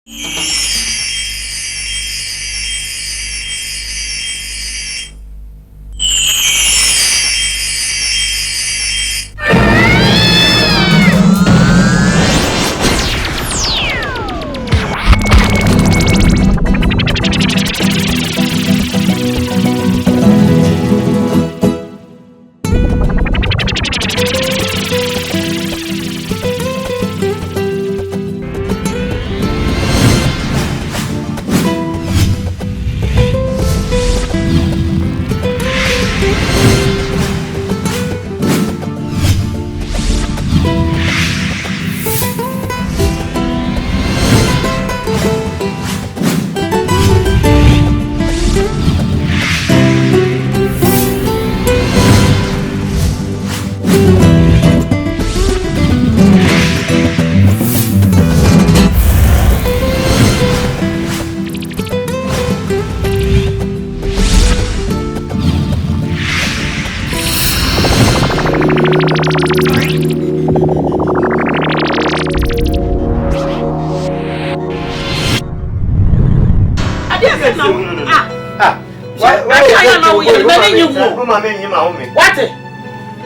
What?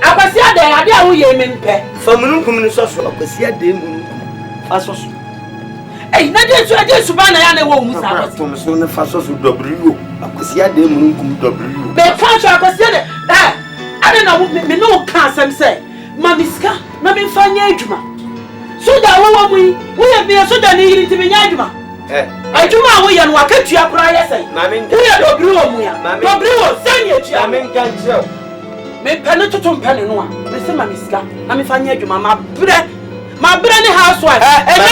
Abasia de ade a wo ye mempe. Famununkum ni soso abasia de mununkum. Fasoso. Eh, na de so ade suba na ya na wo musa abasia. Tom so ne fasoso w. Abasia de mununkum w. Be faso abasia de. Ade na me no ka asem say, ma miska na me fanya adwuma. So da wo mu yi, wo ye be so da ni yiri ti me nya adwuma. Adwuma wo ye no akatua kura ye say. Ma me nka. Wo ye dobri wo mu ya. Dobri wo sanya tua. Ma me nka nkyerɛ. Me pene to mpene no a me se ma miska na me fanya adwuma ma bre ni housewife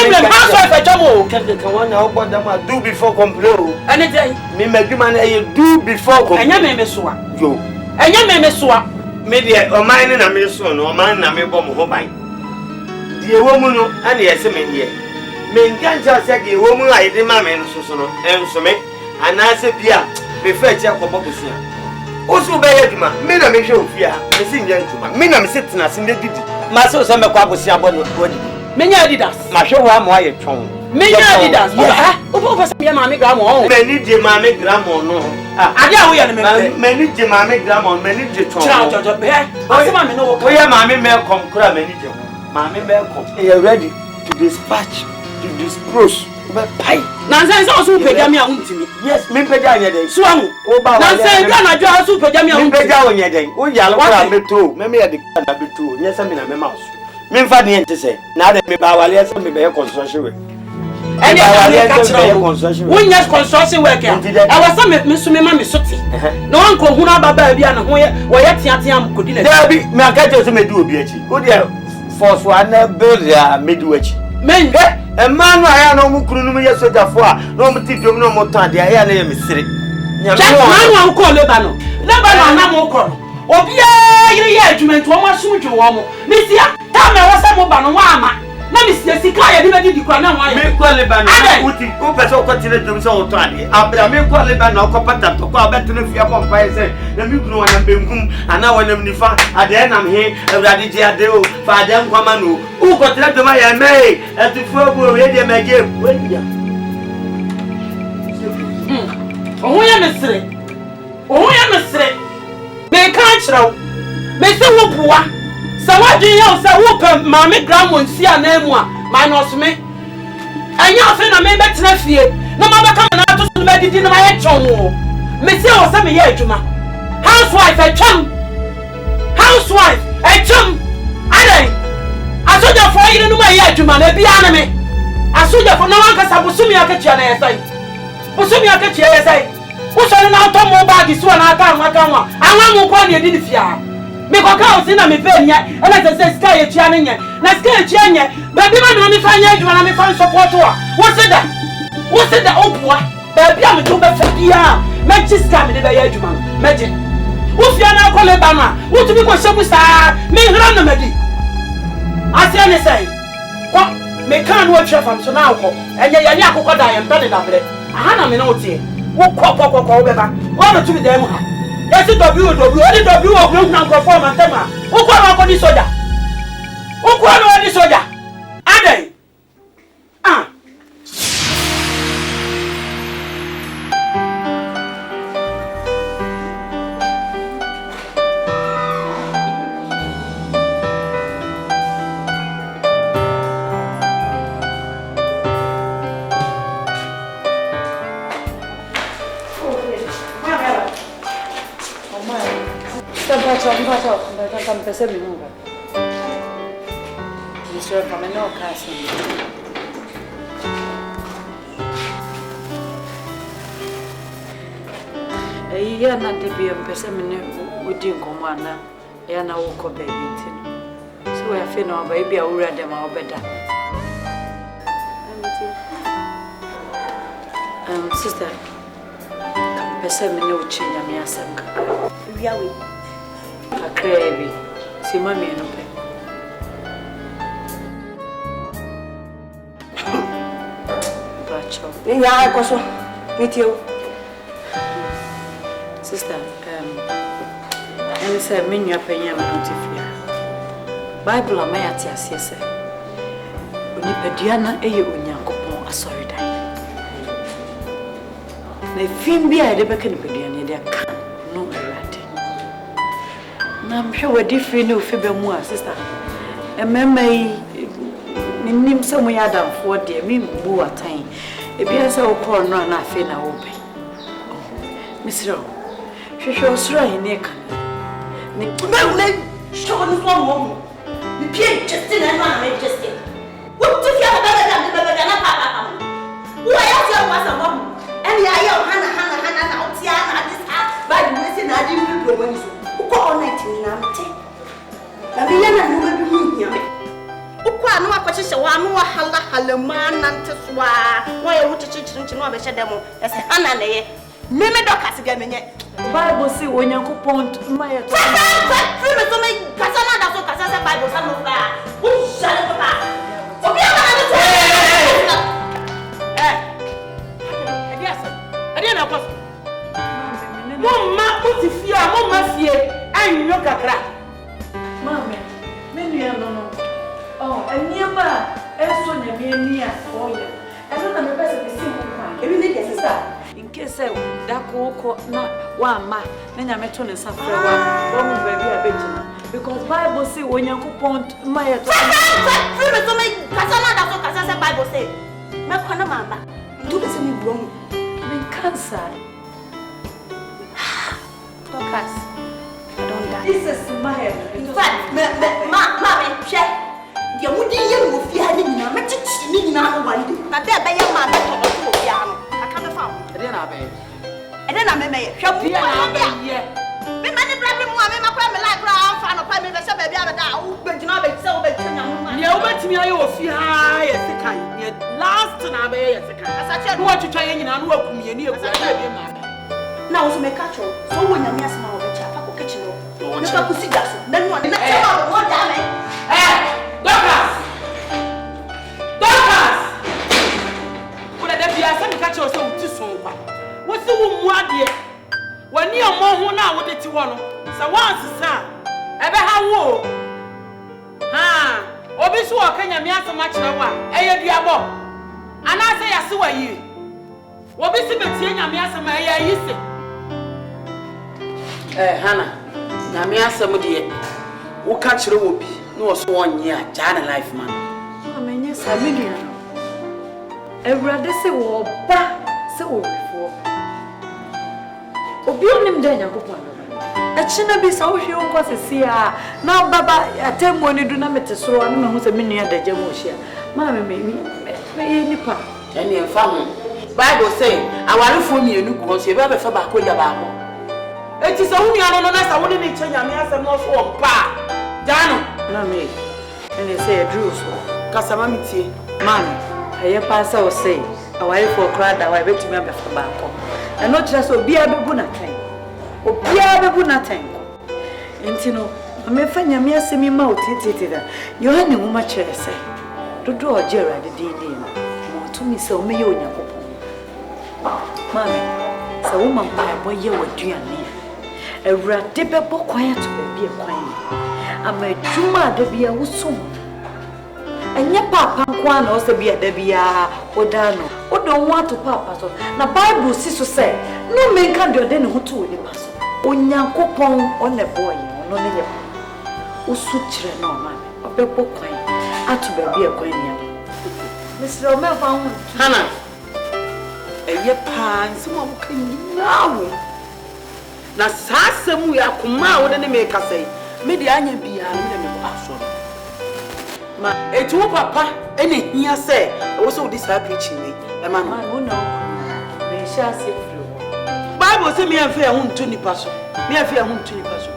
me housewife ajamo kan wana obo da ma do before complain ene dey me madwuma na ye do before complain enya me so a yo enya me so a me de o man ni na me so no o man na me bom ho ban de wo mu no ana ye se me ye me ngancha se ge wo mu a de ma me no so no enso me ana se bia me fa chi akobo busia osu be ye duma me na me hwe ofia me si nya ntuma me na me se tena se ne didi ma se o se me kwa busia bo no bodi me nya Adidas ma hwe wa mo aye twon me nya Adidas o pa se me ma me gram o me ni je ma me gram no ade a wo ye no me ni je ma me gram on me ni je twon cha be o se ma me no wo ye ma me kom kura me ni je ho ma me kom you ready to dispatch to dispose pai nanse so so pega me a huntimi yes me pega anya den so ahu o ba wa nanse ga na jo so pega me a huntimi me pega onya den o yalo kura metro me ye de na betro nyesa me na me mouse me mfa de ente se na de me ba wale se me be construction work any wale construction work yes construction work ya I was some me so me ma me soti no wan ko hunu ababa bia na ho ye wo ye tiatia am kodi na da bi me akaje so me du obi achi o de force one build ya me du achi men Emmanuel aya no mu kuru no ye sojafo a no mu ti dom no mo tan de aya na ye misiri nyame Emmanuel ko Lebanon na mo ko obi yire ye adwumentu o ma sumdwe wo mo misia ta me wo se mo ba no wa ama na misia sika ye de be di kwa na wa ye me ko Lebanon uti ko pese ko tire dom se o tan de abra me ko Lebanon ko pata to ko abeto no fia bompa ye se na mi kunu wana bengum ana wana mnifa ade na me awrade je ade o fa ade nkwama no u ko tire dom ya me atifu obo we de meje we dia o ya mesre me kan chiraw me se wo buwa sa wadwen ye o sa wo pe ma me gramon si anamu a minus me anya afi na me betena fie na ma beka me na to so me didi na ma ye chon wo me se o sa me ye adwuma housewife adan asoja fo yire no ma ye adwuma na bia na me asoja fo na wan kasa busumi akachia na yesai busumi akachia yesai wo so na to mo bag so na aka anwa anwa mo kwa na edi fia me ko ka o si na me pe nya e na se sky e tia nya na sky e tia nya ba bi ma no me fa nya adwuma na me fa support wo se da opua ba bi am to be fa bia me chi sky me de ba ya adwuma me je wo fia na ko le ba ma wo tu bi ko shebu sa me hra na madi asia ne sai ko me kan wo twa fam so na akọ enye ya ni akọkọ da yem tane da bre aha na me na otie wo kọ beba wo be tu bi dem ha yesi w odi w ogun na perform antema wo kọ na ko di soja wo kọ na odi soja adai Yeah, not the be a person with you, Commander. Yana walk of baby. So I feel no baby, I will read them our better. Sister, person no change a mere some. We are a crabby. See, mammy, no pay. Yeah, I go meet you. Sister, and say, men, your penny, I'm not fear. Bible, I may at yes, yes, sir. When you pay Diana, a you in your sorry die. May film be a debacan pediana, there can no errate. I'm sure we're different, no fibber more, sister. A memory name somewhere than 40, me boo a time. If you are so called, no, nothing I open. Miss Rowe. She shows right in neck. Show us one more. You can't just in and one just in. What if you have better than a papa? Why else was a woman? And the eye of Hannah, out Tiana, this house, by the missing I didn't do when you go all night in Namte. I mean, you will be moving. Ukwa no akwachise wa no hala halaman nanteswa wa ye wuchichi chinchi no abehye demo ese ana na ye meme dokas ga menye Bible say onyankopon ma ye to free me so me kasa na da so kasa say Bible sa no fa wo shale papa obi ama na ade na kwaso mama mutifia mama fie anyo kakra mama menu ya no oh, and nearby, as soon as you near, oh, yeah. I don't know the best of the simple crime. Every day, sister. In case that cook not one man, then I met on a suffer one baby a bit. Because Bible say when you point my Bible say, Macana Mama, do the same wrong. I cancer. Focus. I don't die. This is my head. In fact, Mamma, check. You wouldn't you fear him, I met it now one day. But there by your man, I can't found. And then I may shop here. Me money grabbing one, my family like ground, fan of family, the baby of a down, but you know, it's so big. You went me, I will feel high as the kind. Last time I may as I want to try and unwelcome me near now, so make catch all. So when you miss my chapel kitchen, no, could see that. Then one, damn it. Doctors! What are they asking? Catch yourself too soon. What's the woman, dear? When you're more who now, what did you want? So once, sir, ever how war? Ha! Obviously, I can't mean so much now. Eh, diabo. And I say, I saw you. What be the thing I mean, some I used to. Hannah, Namia, somebody who catch the whoopee. No, so 1 year, Jana life man. I mean, yes, I mean, every day say, oh, bah, so before. Obion him then, you go. A china be so she won't see her. Now, Baba, a time when you do not meet a so I don't know who's a minion the Jamosia. Mamma, maybe any part. Any family. Bible say, I want to phone you, you go, she ever for back with your babo. It is only an honest, I wouldn't change your answer more for pa. Jano. No me. And they say a Drew so. Casamamity. Mammy, I pass or say, a wife for crowd that I bet to me before back. And not just so be a babuna time. Or be a babuna time. And you know, I may find your mere semi mouth it. You had no much I say. To draw a Gerard the D. To me so may you. Mammy, so woman by boy you were doing near. A rat dipper quiet to be a quiet. I'm a juma de be a wusum. And your papa one also be a debia or dano. Or don't want to papa. So now Bible sister say, no man can do then who to the pass. On your coupon on a boy, or no name. Who suture no man, or people coin. I to be a coin. Mr. Romeo found Hannah. A year pan, someone can now. na saa semu ya kuma wo de ne me kasa yi me de anya bia na me de me aso ma etu papa ene hia se wo so di saa preaching ni e ma no wo na me sha se flow Bible say me anfa hu ntu nipa so me anfa hu ntu nipa so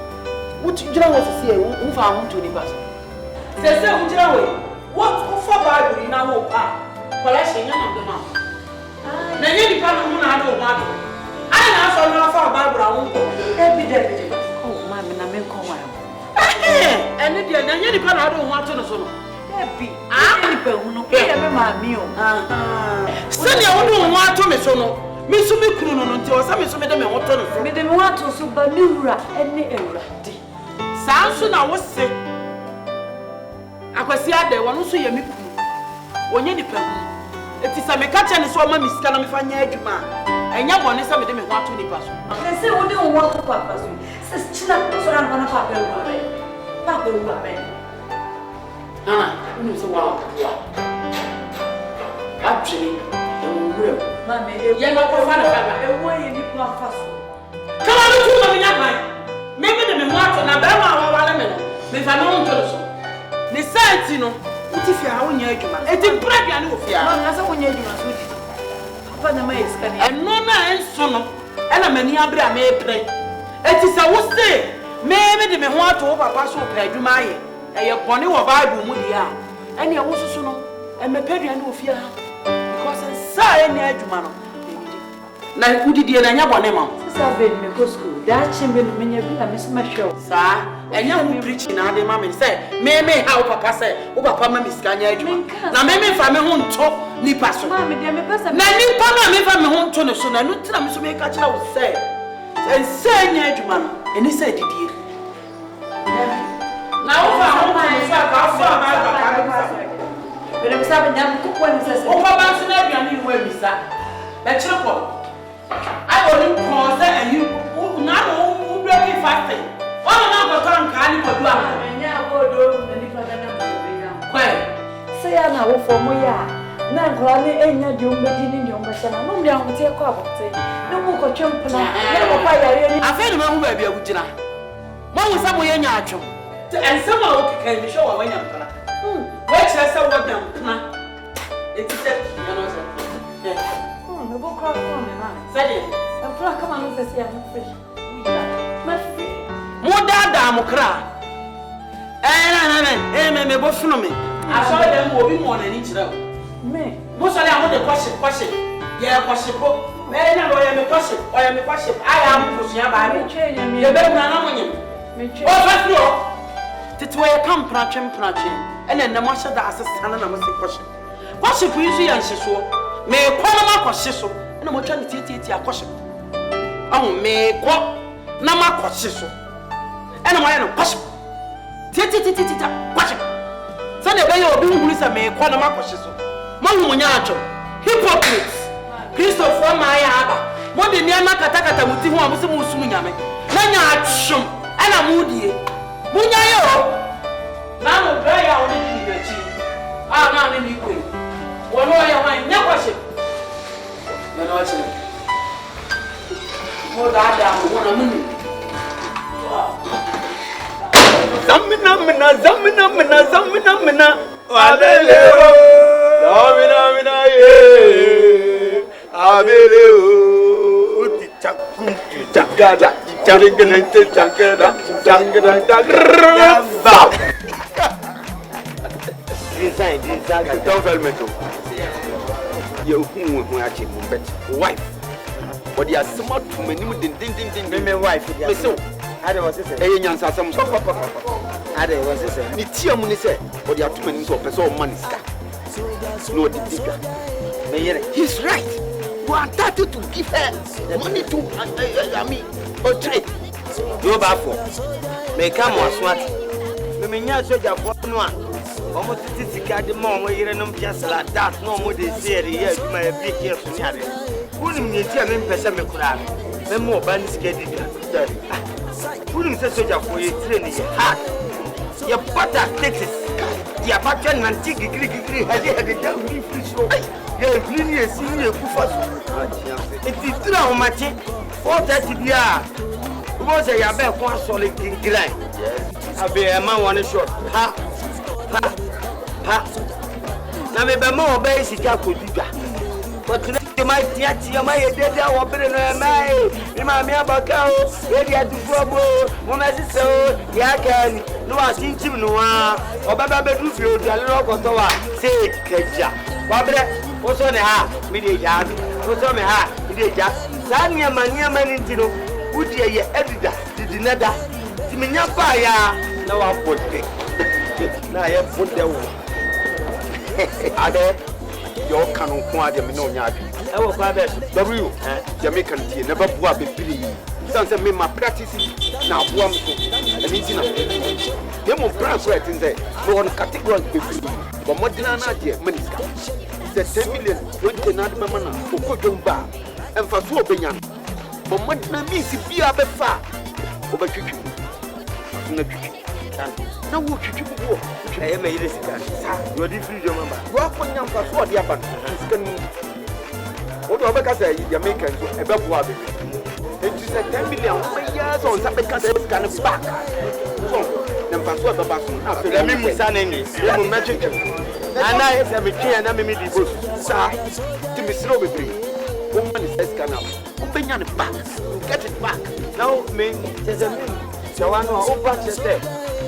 wo tu jira wo se e wo fa hu ntu nipa so se wo jira wo for Bible na wo pa kola she nya na ma na nye nipa no hu na ado ho ado ai na so na for Bible a wo ko evident oh ma me na me ko wa ene dia na nye nipa na ado ho ato no so no ebi nipa hu no ke me ma mi o se ne wo do ho ato me so no me so me kuru no no nti o sa me so me de me ho to no so me de me ho ato so ba ni wura ene ewurade saa so na wo se akwasi ade wo no so ye me kuru onye nipa hu eti sa me ka che ne so o ma mi sika na me fa nya adwuma enya bone sa me de me ho ato nipa so se wo de ho ato papa so se china so ran bana papa ewura papa ewura be unu so wa actually Mama, ye no ko fa na fa ewo ye ni plan fa so. Kama no tu ma nya kan. Me me de me ho ato na ba ma wa wale me no. Me fa no nto so. Ni senti no, uti fi a wo nya adwuma. Eti bra bia ne wo fi a. Mama, na so wo nya adwuma so di. Papa na mai iska ni. Eno na enso no. E na mani abre a me pre. Eti sa wo se me de me ho ato wo papa so pre adwuma aye. E ye bone wo Bible mu di a. Ene e wo susu no. E me pedua ne wo fi a. Sa eni adwuma no na udidie na nya bone ma Sisa be me go school da chimbe no menya bi na me so ma hwe sa enya hu preach na ade ma me say me ha wo papa say wo papa ma me sika nya adwuma na me fa me ho nto nipa so ma me de me pesa na nipa na me fa me ho nto no so na no tina me so me ka kira wo say ense nya adwuma no eni say didie na wo fa ho nto so ka fa ba Pero me sabe nyam ko ko ni sese. O baba so na aduane ni wa misa. Be kire ko. I only cause and you na no break fasting. All na go tan ka ni ko do am. Nya go do ni fa na na be nya. Kwai. Se ya na wo fo mo ya. Na nkora ni enya di umbedi ni nyom ba na. No mde an te ko abote. No mu ko twempna. Na ko pa yare ni. Afa ni ma hu ba bia gugina. Mo hu sa mo ye nya atwo. Ensem a wo kika ni show wa wanya mpana. Wait, let's say what them. It's a you know, sir. No book crack on me, man. Say it. I'm proud. Come on, let's see. I'm fresh. My free. More dada, mokra. Me both no me. I saw them will be more than each other. Me. Most of them want the question. Yeah, question. Man, I am a question. I am a question. I am pushing about me. You're better than I'm on you. Oh, let's go. Titway come pratching. And then the master that assistant and I must question. What's the easy and so? May Panama question, and I'm trying to take a question. Oh, may what? Nama question. And I am a question. Question. So the way you're being with a may Panama question. Mamunacho, hypocrites. Christopher Maya, more than Yama Katakata Muti, who was a Musumyame. Nanya Shum, and a moody. Munyayo. Now, very out in the chief. Ah, now in the queen. One way I never ship. You know what's it? More than 1 minute. Zamina. Aleleo. Don't tell me to. You who actually bet wife. But you are smart to many ding. My wife. So, I was saying, hey, young Sassam. I was saying, Nitia Munise, but you have too many so person money. No, the digger. He's right. You are entitled to give her money to me or trade. No bad for. May come on, smart. The mania soldier for no. Almost this guy, the mom, where you're not just like that. No more they say, yes, you may be careful. Wouldn't you tell me, Pesame Kura? No more bandits getting it. Wouldn't say soldier for your training heart. Your butter takes it. Your butter and take a Greek has a down me free show. You're a senior. It is true, Mati. 4:30 years. Because I have a quite solid grind. I'll be a man one shot. Ha, ha, ha. Now, maybe more basic. I could do that. But today, my dear, my dead, I will be in my Mabacao, ready at the trouble. When I say so, yeah, can no, I think you know, or Baba Bedufio, the Locotoa, say, Kaja. Barbara, what's on the heart? Media, what's on the heart? Media, Sanya Mania Manintino, would ye editor, did the nether, Timinia Fire, now I'll put it. Now I have put the one. Ade, your canon quad, no yard. I will buy that. W, Jamaican tea, never bought a baby. Something made my practice now, one and it's enough. They will branch right in there, for one category baby. But more than an idea, Minister. The 10 million, 20 Nadamana, who could go back, and for 4 billion. But what do you see? Be a bit far over you. Now, what you do? I made this. You are different, remember. Walk on your pass, what the other. What over say, Jamaican, a bad water. It is a 10 million years on some kind of back. So, then pass what the back after the name is an English. Magic. And I have a key and I'm in the bush. Sir, to be slow with me. Woman is this canal. Open your back. Get it back. Now, me, there's a minute. So I know who patches there.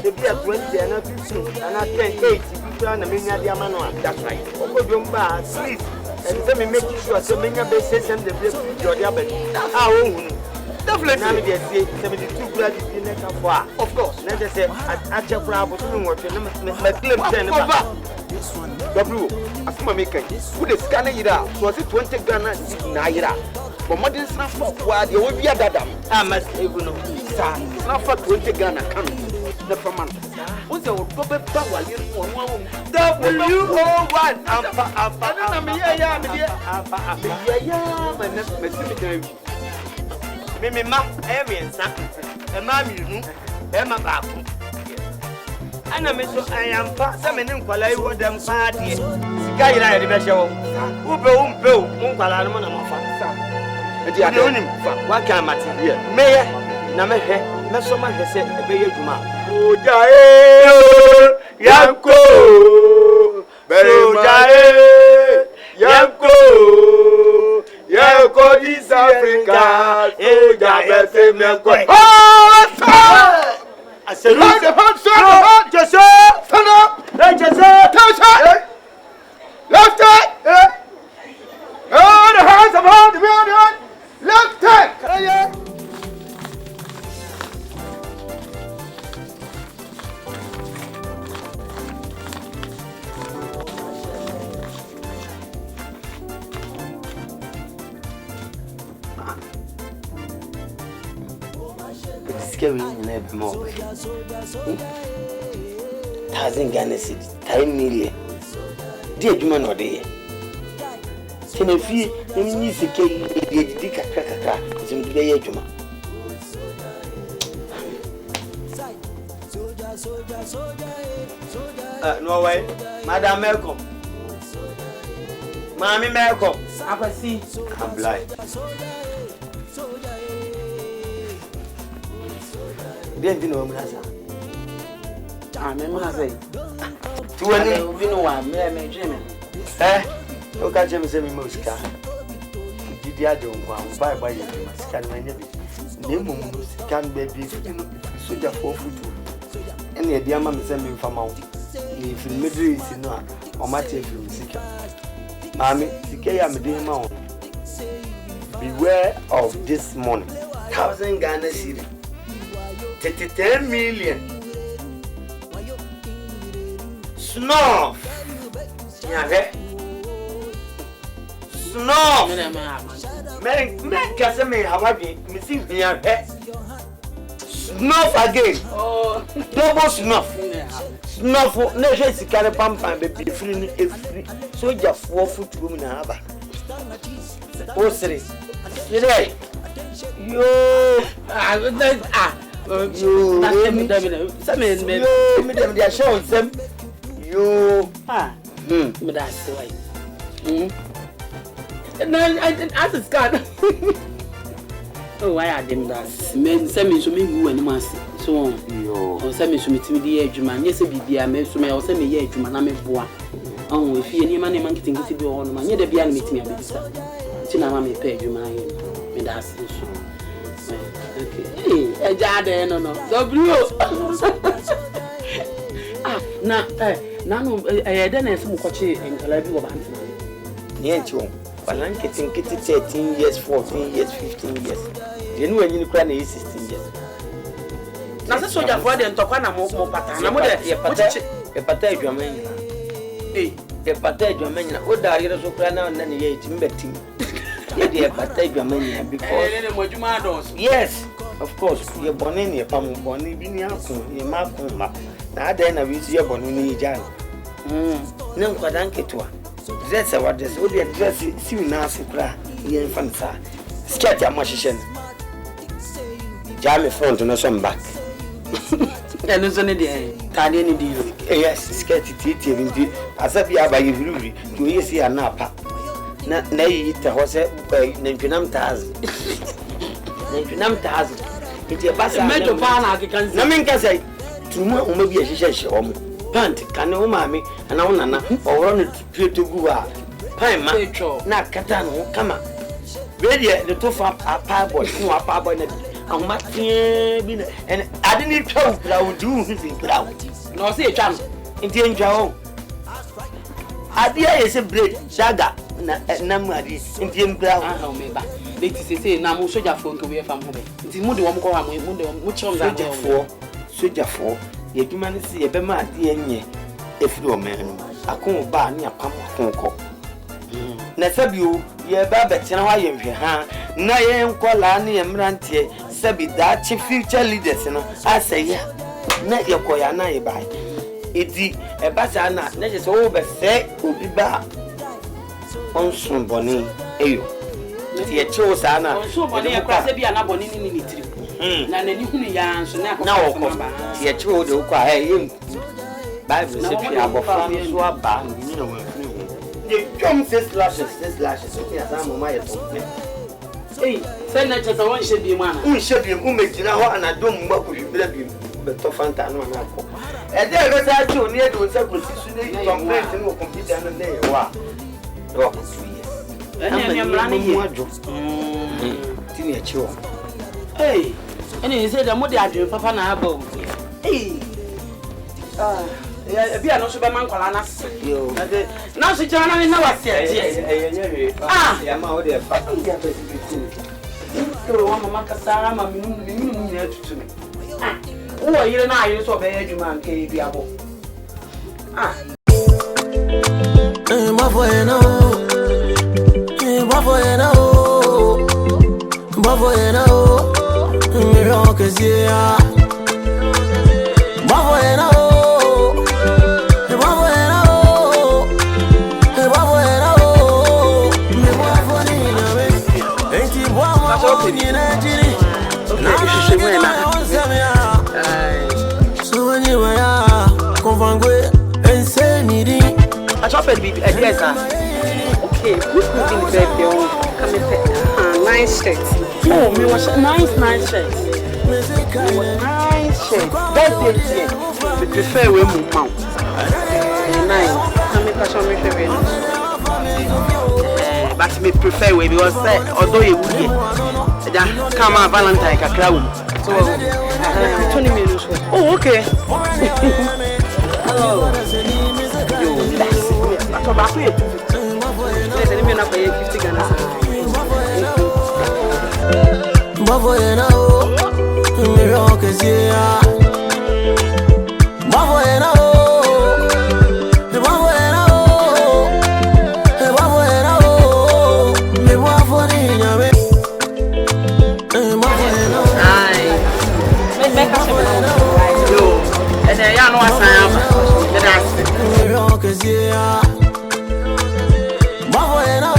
They be at 20 and 15 and at 10, 8. You and a million diamond. That's right. Open your back, sleep. And let me make sure so many bases and the place your diamond. Definitely, they say 72 graduates in the car. Of course. Let us say, I just grab what you want to claim 10. W, as my maker, who is scanning it out, was it 20 Ghana Naira? But what is not for what you will be a dada? I must even know, sir. It's not for 20 Ghana coming. The command. What's the proper power? You all one. And I am passing in Kuala with them party. Sky, I remember. Who will Munkala what can Martin here? Mayor, Namahe, not so much as said a baby to ma. Oh, Jae, Yanko, Jae, Yanko, Yanko, this Africa, oh, Jae, I said, look the hot son, just stand up, let us left hand, oh, the hands of all the million, left hand. Scary and more. 1,000 Ghana cedis, 10 million. Dear Juman or dear. Can I feel any music? Dick a cracker, some day, Juma. No way, Madame Malcolm. Mammy Malcolm, I can see. I'm blind. Didn't know Massa. I'm a say. To any you know, I'm a Jimmy. Eh? Look at Jimmy Muska. Did I don't want buy your scan my name? Nemus can baby soldier 4 foot. And the dear mamma send me from out. If in middle is not, or my tape from Sika. Mammy, the K am a dear mount. Beware of this money. 1,000 Ghana cedis. 10 million. Snuff. Yeah, snuff. Men can say, how have you missing here? Snuff again. Oh, double snuff. Snuff. No, just carry pump and be free. So just 4 foot woman. Oh, sorry. Yo, you they are showing them. You but that's the way. And I just got Oh, why are them that? Men send me to me who and must so on. Or send me to me to the edge man. Yes, be a man to me or send me yet to my boy. Oh, if you any money monkey to be on my near the behind me to me a bit. Tina mammy pay you my and that's okay. Hey, a jade no. Ah, now, I didn't some coachy and Calabi of Anthony. Near you. Getting 13 years, 14 years, 15 years. You know when you cry 16 years. Now that's what you're for them to find a more pattern. I'm a patate your man. A patate your man. What are you so crying now and then you ate betting? You're patate your man because. Yes, of course. You're born in your palm, born in your mouth. Now then I will see your born in your jar. No, but I can't to her. That's what this would address soon as you cry. You're infant, sir. Sketch a magician. Jam front and some back. And it's only the Tiny deal. Yes, sketch it indeed. As if you are by you, you see a napa. Nay, it was a Nantunam Taz. Nantunam Taz. It's a pass. I can say, tomorrow maybe a session. Pant can no mammy and Nana or run it to Gua. Pine, not Catano, come on. Ready the two far parboy, who are parboy, and Martin, and I didn't talk that I would do anything. No, say a chance in the angel. Idea is a break, Saga, Namadi, in the umbrella. They say, now, soldier phone to be a family. It's Moody won't go on with much of that soldier for. Ye humanity a bema DNA if you man. I can't buy near Pam Conco. Nasabu, ye babetina, why you ha? Nayan Colani and Rantier, Sabi that future leaders, I say, yeah. Net your coyana by. It's a basana, that is over say, will be back. On some bonny, ayo. Ye chose Anna, so bonny a class be an abonine in it. Na na ni hunu ya nso na akọ ye chewo de ukwa him Bible say pia abofra no so aba ni na wa funu ye twom six lashes okay asa mo ma ye to eh say na chesa won hye bi mu ana un hye bi mu megina ho anadom mma ko hwibra bi be to fanta no na akọ e de go sa chu ni e do sa ko sisu ni complaint no computer no na ye wa do eni amra ni ye ti ni e chewo hey and he said, I'm what I do, Papa Nabo. Hey, be a no superman colanas. Now, she joined me. No, I said, I'm out there. You want Mamma Sarah, my minimum to me. Oh, you and I used to obey you, man, K.B.abo. Me rock is yeah. Babueno, babueno, babueno. Me babueno, me. Ain't you babueno? You know, Jiri. Now you should win. So when you are confronted and say me, I chop it. Yes, okay. Who's cooking the baby? Come nice shirt. Oh, me was nice shirt. Nice shirt. That's it. Me prefer we move mount. Nice. Come me catch on me favorite. But me prefer we because although you would get, come on Valentine kakra wo. So 20 minutes. Oh, okay. Oh. Yo, that's. But back here. Let me not pay 50 Ghana. Babueno, me rock is yeah. Babueno, babueno, babueno, me babueno, me. Babueno, aye. Me catch him. Yo, and then ya know what I am. Me rock is yeah. Babueno.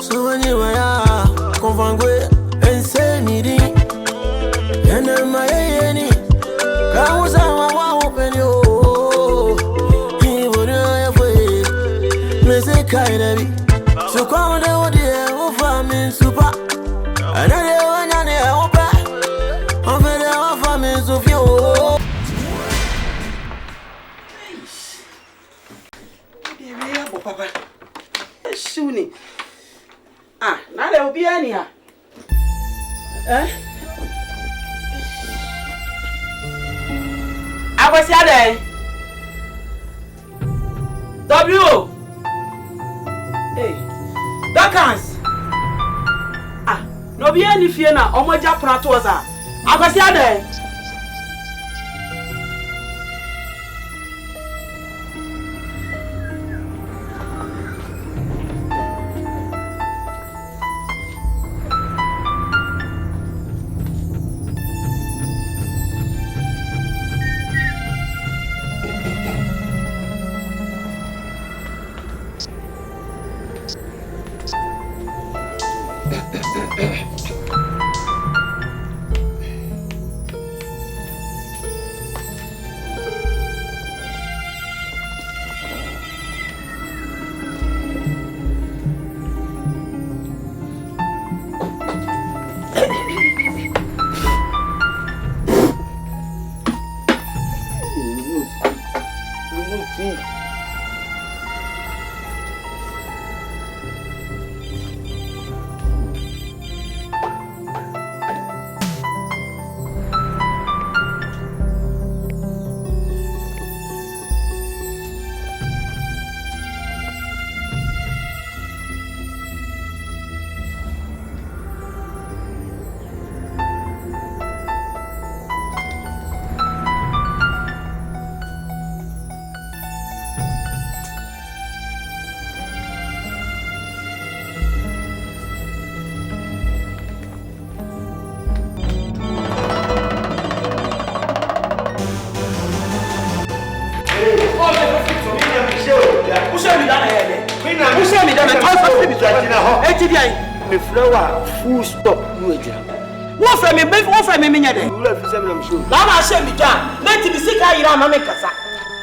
So when you are confronted and say me, and Kaidebi. So come down with the family super. Another one on the open. Over the family so few. Papa. Shuni. Ah, now there will be any here. I was here. W. Hey, Dakans. Ah, no be any fear now. Omo ja prato oza. I was here. Me flower full stop no agya. Wo fra me menya de. Wura fi sem na me show. Na ma she mi ja. Na ti bi sika yira ma me kasa.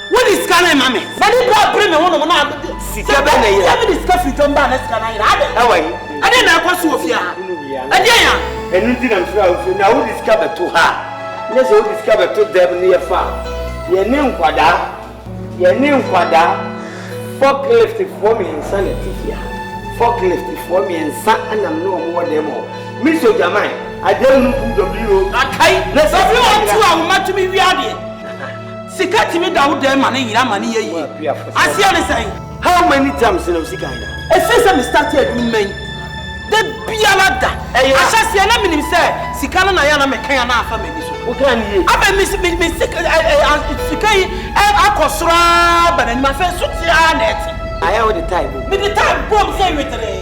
Wo di sika na ma me. Na di bra bre me wono mo na sika ba na yira. Ya bi di sika fi tomba na sika na yira. Awai. Ade na akwaso ofia. Ade ya. Enu ti na me flower fi na wo di sika beto ha. Ne se wo di sika beto dem ne ye fa. Ye ne nkwada. Forklift for me insanity here. Forklift for me and son and I'm no more demo. Miss Jamai, I don't know W. Okay, let's have you on 2 hours to be ready. Sikati me down there, money, money. I see what I'm saying. How many times in Sikana? A system started with men. The Bialada. I shall see an enemy say, Sikana Nayana Mekana family. What can you? I miss Sikai and Akosra, but in my first net. I have the time. With the time, bomb say with me.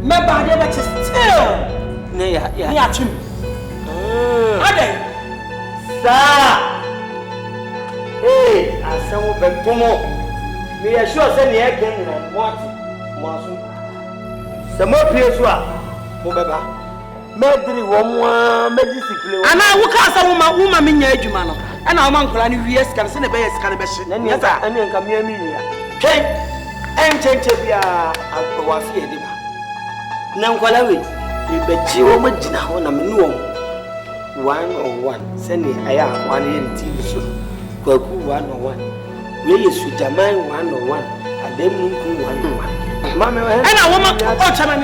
My body was still. Yeah, Jim. Ade. Sir. Hey, I saw Bentomo. Me assure send the again and what? Masu. Some more place wa. Mobeba. Medri womwa mediscipline. And I will cast a woman in your jumano. And our man can yes can send a bear can be seen. And yes, I mean, come near me. Okay. And change a wafi ediba. Nankwalawi, you bet you woman on a menu 101. Send it, I am 1 year TV show. Kwaku 101. We is with Jaman 101. And then Munku 101. Mamma, and a woman, oh, Chaman,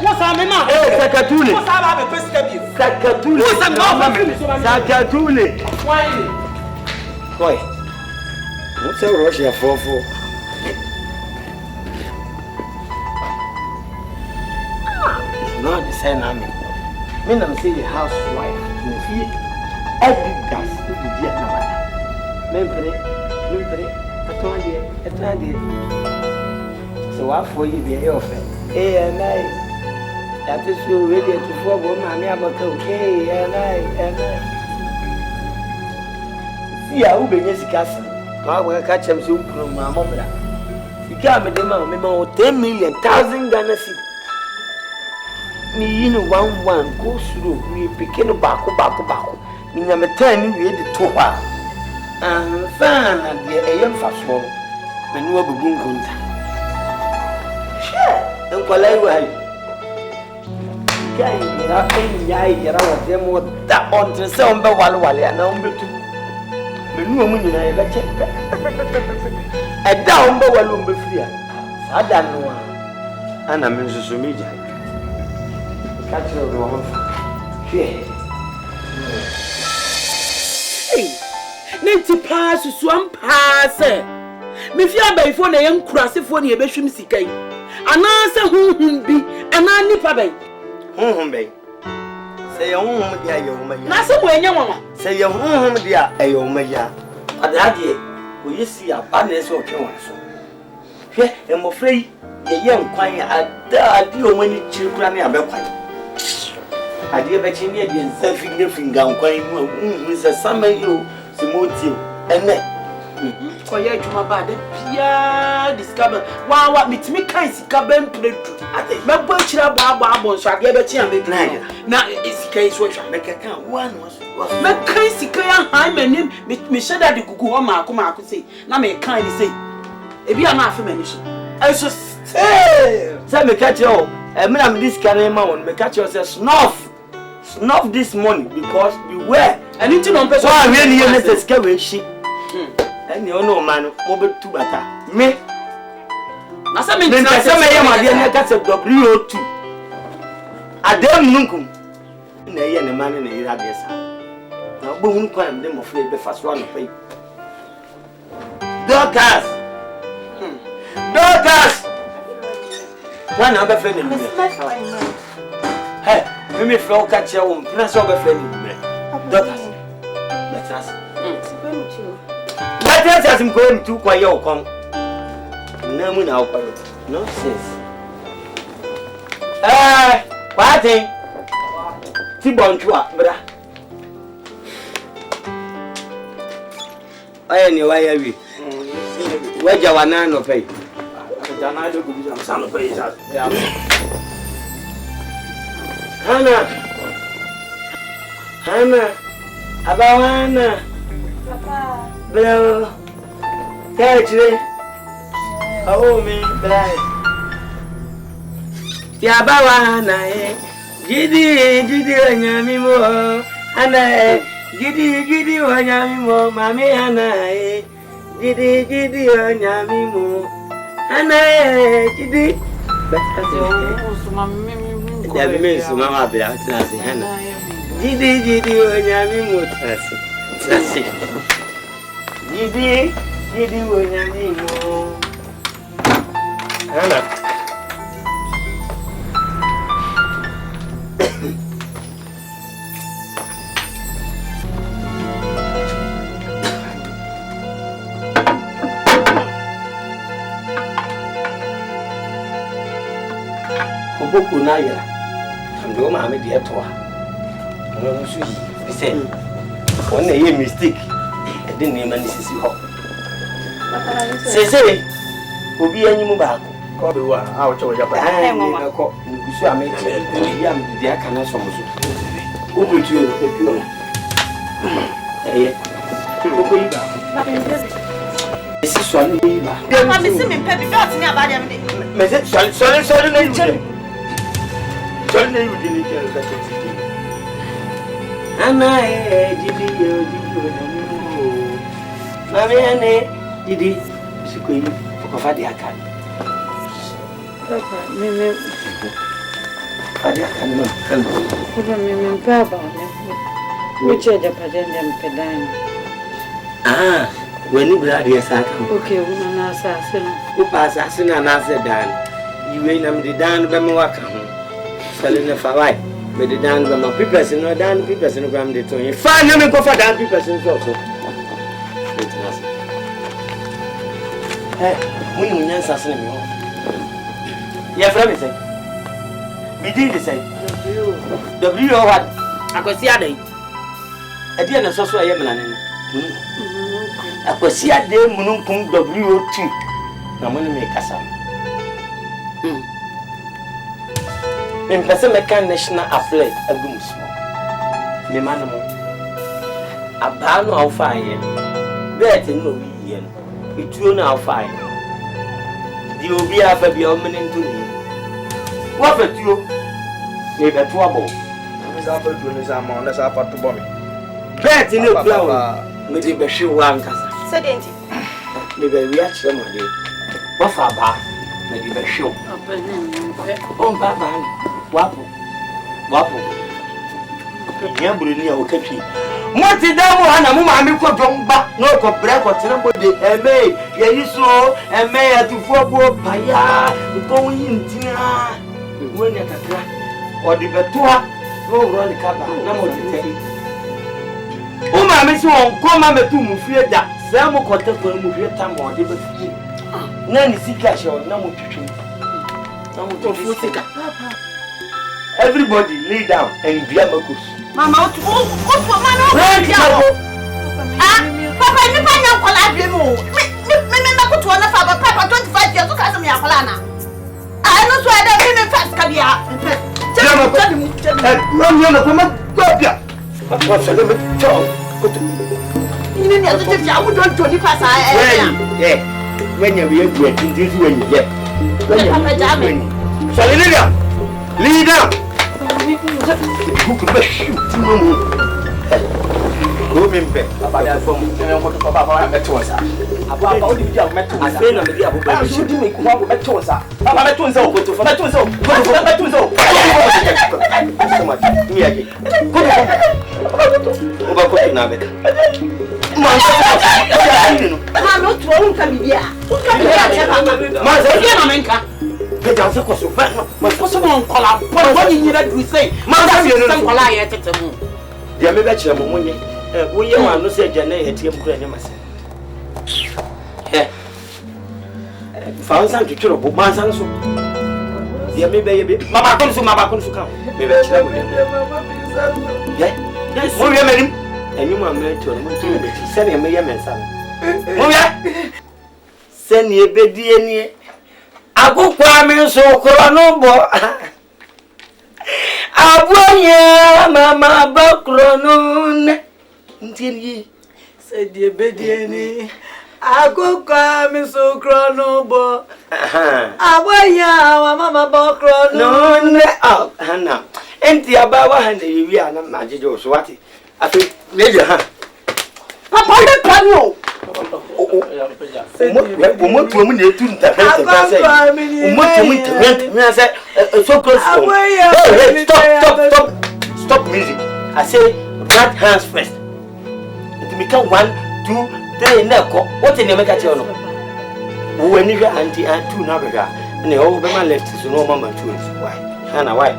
what's our mamma? Sakatuli. What's our best Sakatuli. What's a mamma? Sakatuli. Why? What's a Russia for? Not the same army. Men am say the housewife. No fear. Every gas to the dear number. Membre. Attendez. So what for you be offer? And I. That is you ready to forward my about okay. And I. See how be Jessica. I will catch him soon from my mother. You can't be the man, 10 million, 1,000 Ghana cedis. Me in 1 go through. We begin back. Me na me turn we the to her. And fan and the young fast one. Me no be gun kunta. En kwalai wai. Kai ira yayi ira wa demo da on te se on be walwale ana on betu. Menu mu nyina e be che. E da on be walu on be firi a. Sa da no a. Ana me nsusu mi ja. Ka tiro do ho fa. Hwe. Nenti pass suam pass. Me fi abaifo na ye nkurasefo na ye behwim sikai. Anase hunhun bi, ana nipa bai. Hunhun bai. Se ye hunhun dia ye wo maya. Na se bo enye wonwa. Se ye hunhun dia e yo maya. Adade o yesi aba na se o ke won so. Hwe emofrei ye nkwan adi o mani chirikura na abekwan. Ade be chi ne de nsafi ne finga nkwan mu se samayo se moti ene. Koye adwuma ba de pia discover wa mitimi kan sika ben pretu ade mebo akira bo so ade be tia me na sika iso hwa me keka one was me kan sika ya han manim me sheda de gugu ho maako sei na me kan ni sei e bia na afa mani so eso say me catch you me na me this can ma won me catch you say snuff this money because beware anything on person wa we ni ye na sika we shi ani ono manu mo betu bata me na se me ye ma de na ka se WO2 adem nunkum na ye ne manu na ira de sa na bo hun kwan de mo fle be fa so no pay Dorcas wana be fle ni hey me fle o ka che wo mpna so be fle ni Dorcas let's ask That's as I'm going to quite your con. No, nonsense. What thing? T-Bone to up, brother. I knew why are we? Where's your banana pay? Hannah, about Hannah. Papa. Bro, catch me. Oh, me, blind. Yabawa, na Giddy, Wanyami mo. Ana, Giddy, Wanyami mo. Mami, Ana, Giddy, Wanyami mo. Ana, Giddy. But as you Mama, Hannah. Giddy, Wanyami mo. That's it. Gidi wonyani mo. Ana. Oboku na ya. Ndo ma me de to a. Mo musu yi. Say. One a mistake. I didn't name any sissy hop. Say, Obi and you back. Call one out of your back. I made the Akana Somus. Who would you? This is one. I'm missing Peppy. Don't me about them. Sorry, you didn't tell that. Ana Didi Mami ane Didi sikoyi okofa de aka Papa me Fadi aka no kan Papa me baba which are the patent pedan when you brother yes aka okay woman assassin who pass assassin na say dan you wey nam de dan be me waka ho selling for why but the dan be my people no dan people no gram de to you fa na me go for dan people so when you answer assassin me yeah friend say me did the same w what akosi adai ade na so so aye mena ne akosi ade mununkum WO2 na mo ne me kasa me pese me kan national apply agum so me man mo aba no awfa aye bet no wi ye no etuo no awfa aye di obi afa bia o mene ntoni What for you? Maybe a trouble. Miss Alfred, Miss Amon, that's our part to bomb. Bet in the flower. Maybe the shoe one casa. Sedenti. Maybe we are somebody. What for bar? Maybe the show. Oh, Baba. Wapo. Yeah, Brunia, okay. What did that one? I'm mammy could jump back. No, could break or terrible day. And may, you so, and may at the football paya, going in dinner. When you can crack or the betua, no run the cabin. No more to tell you. Oh, mammy, so come on, to move here that Sam will contact when move your time or the before. None is sick as your number to everybody lay down and be a Mama, Mama, Papa, you find out what I do. Me go to one of our Papa 25 years to me a Polana. I know so I don't mean fast career. What's a little talk? You know, I would don't do the pass. When you're getting this way, Papa Jamie. Lead down. Who could be shoot? Go in bed. About that phone, and Papa met to us. About all the met to us. I feel on the other. I should make one met to us. Papa met to us. Go to met to us. Go so much. Me again. Go to Navet. I'm not wrong, Camilla. Get down to Kosovo. My possible collar. What did you say? Mother, you don't lie at the moon. Dear, maybe that's your money. We are no say Janay at him. Found some to kill a book, my son. Dear, maybe Mama comes to Mama comes to come. Maybe that's your money. Yes, we are married. And you are married to him. Send him a young son. Send ye bedi. Agya Koo so kronombo. Aboye mama bakronon. Ntiri said ye bedieni. Agya Koo so kronombo. Aboye mama bakronon. Oh, Hannah. Enti abawa hande wi ana majejo so wati. Afi leje ha. Papa le pano. Stop music. I say right hands first. It become 1, 2, 3 now. What in the make a channel? When you are anti and 2 now, and the old man left so no mama 2 is why. Hannah, why?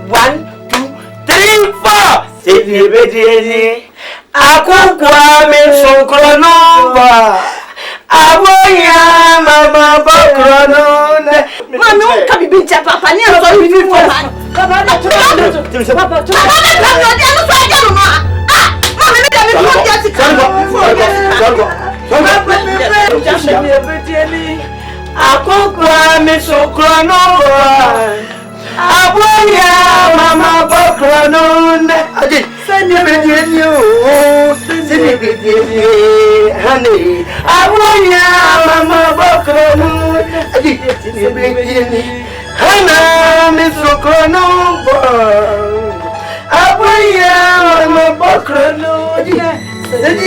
1, 2, 3, 4. Say the baby. Agya Koo so kronombo. Aboya mama bakronon. Mama, won't come be Papa. Near so you feel for man. Papa, Aboya mama bakronon. Send you honey. Aboya mama bakronon. Hana misokronon. Aboya mama bakronon. Send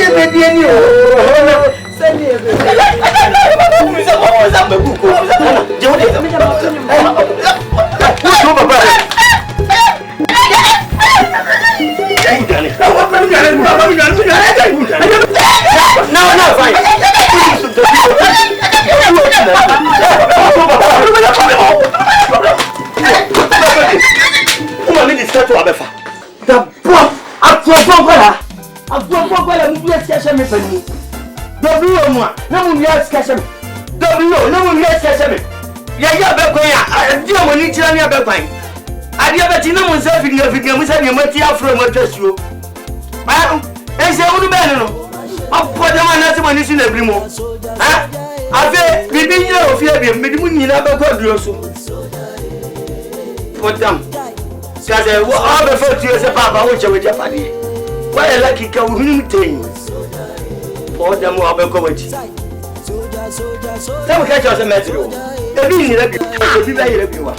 no, fine. The boss, I say, what do you know? I'll put them on that money in every month. I say, we didn't know if you have been money never got you so. Put them. Because all the first years of Papa, which I will Japan. Why a lucky cow who things? For them, I'll be covered. Some catch us a metro. The meaning obi ba yere biwa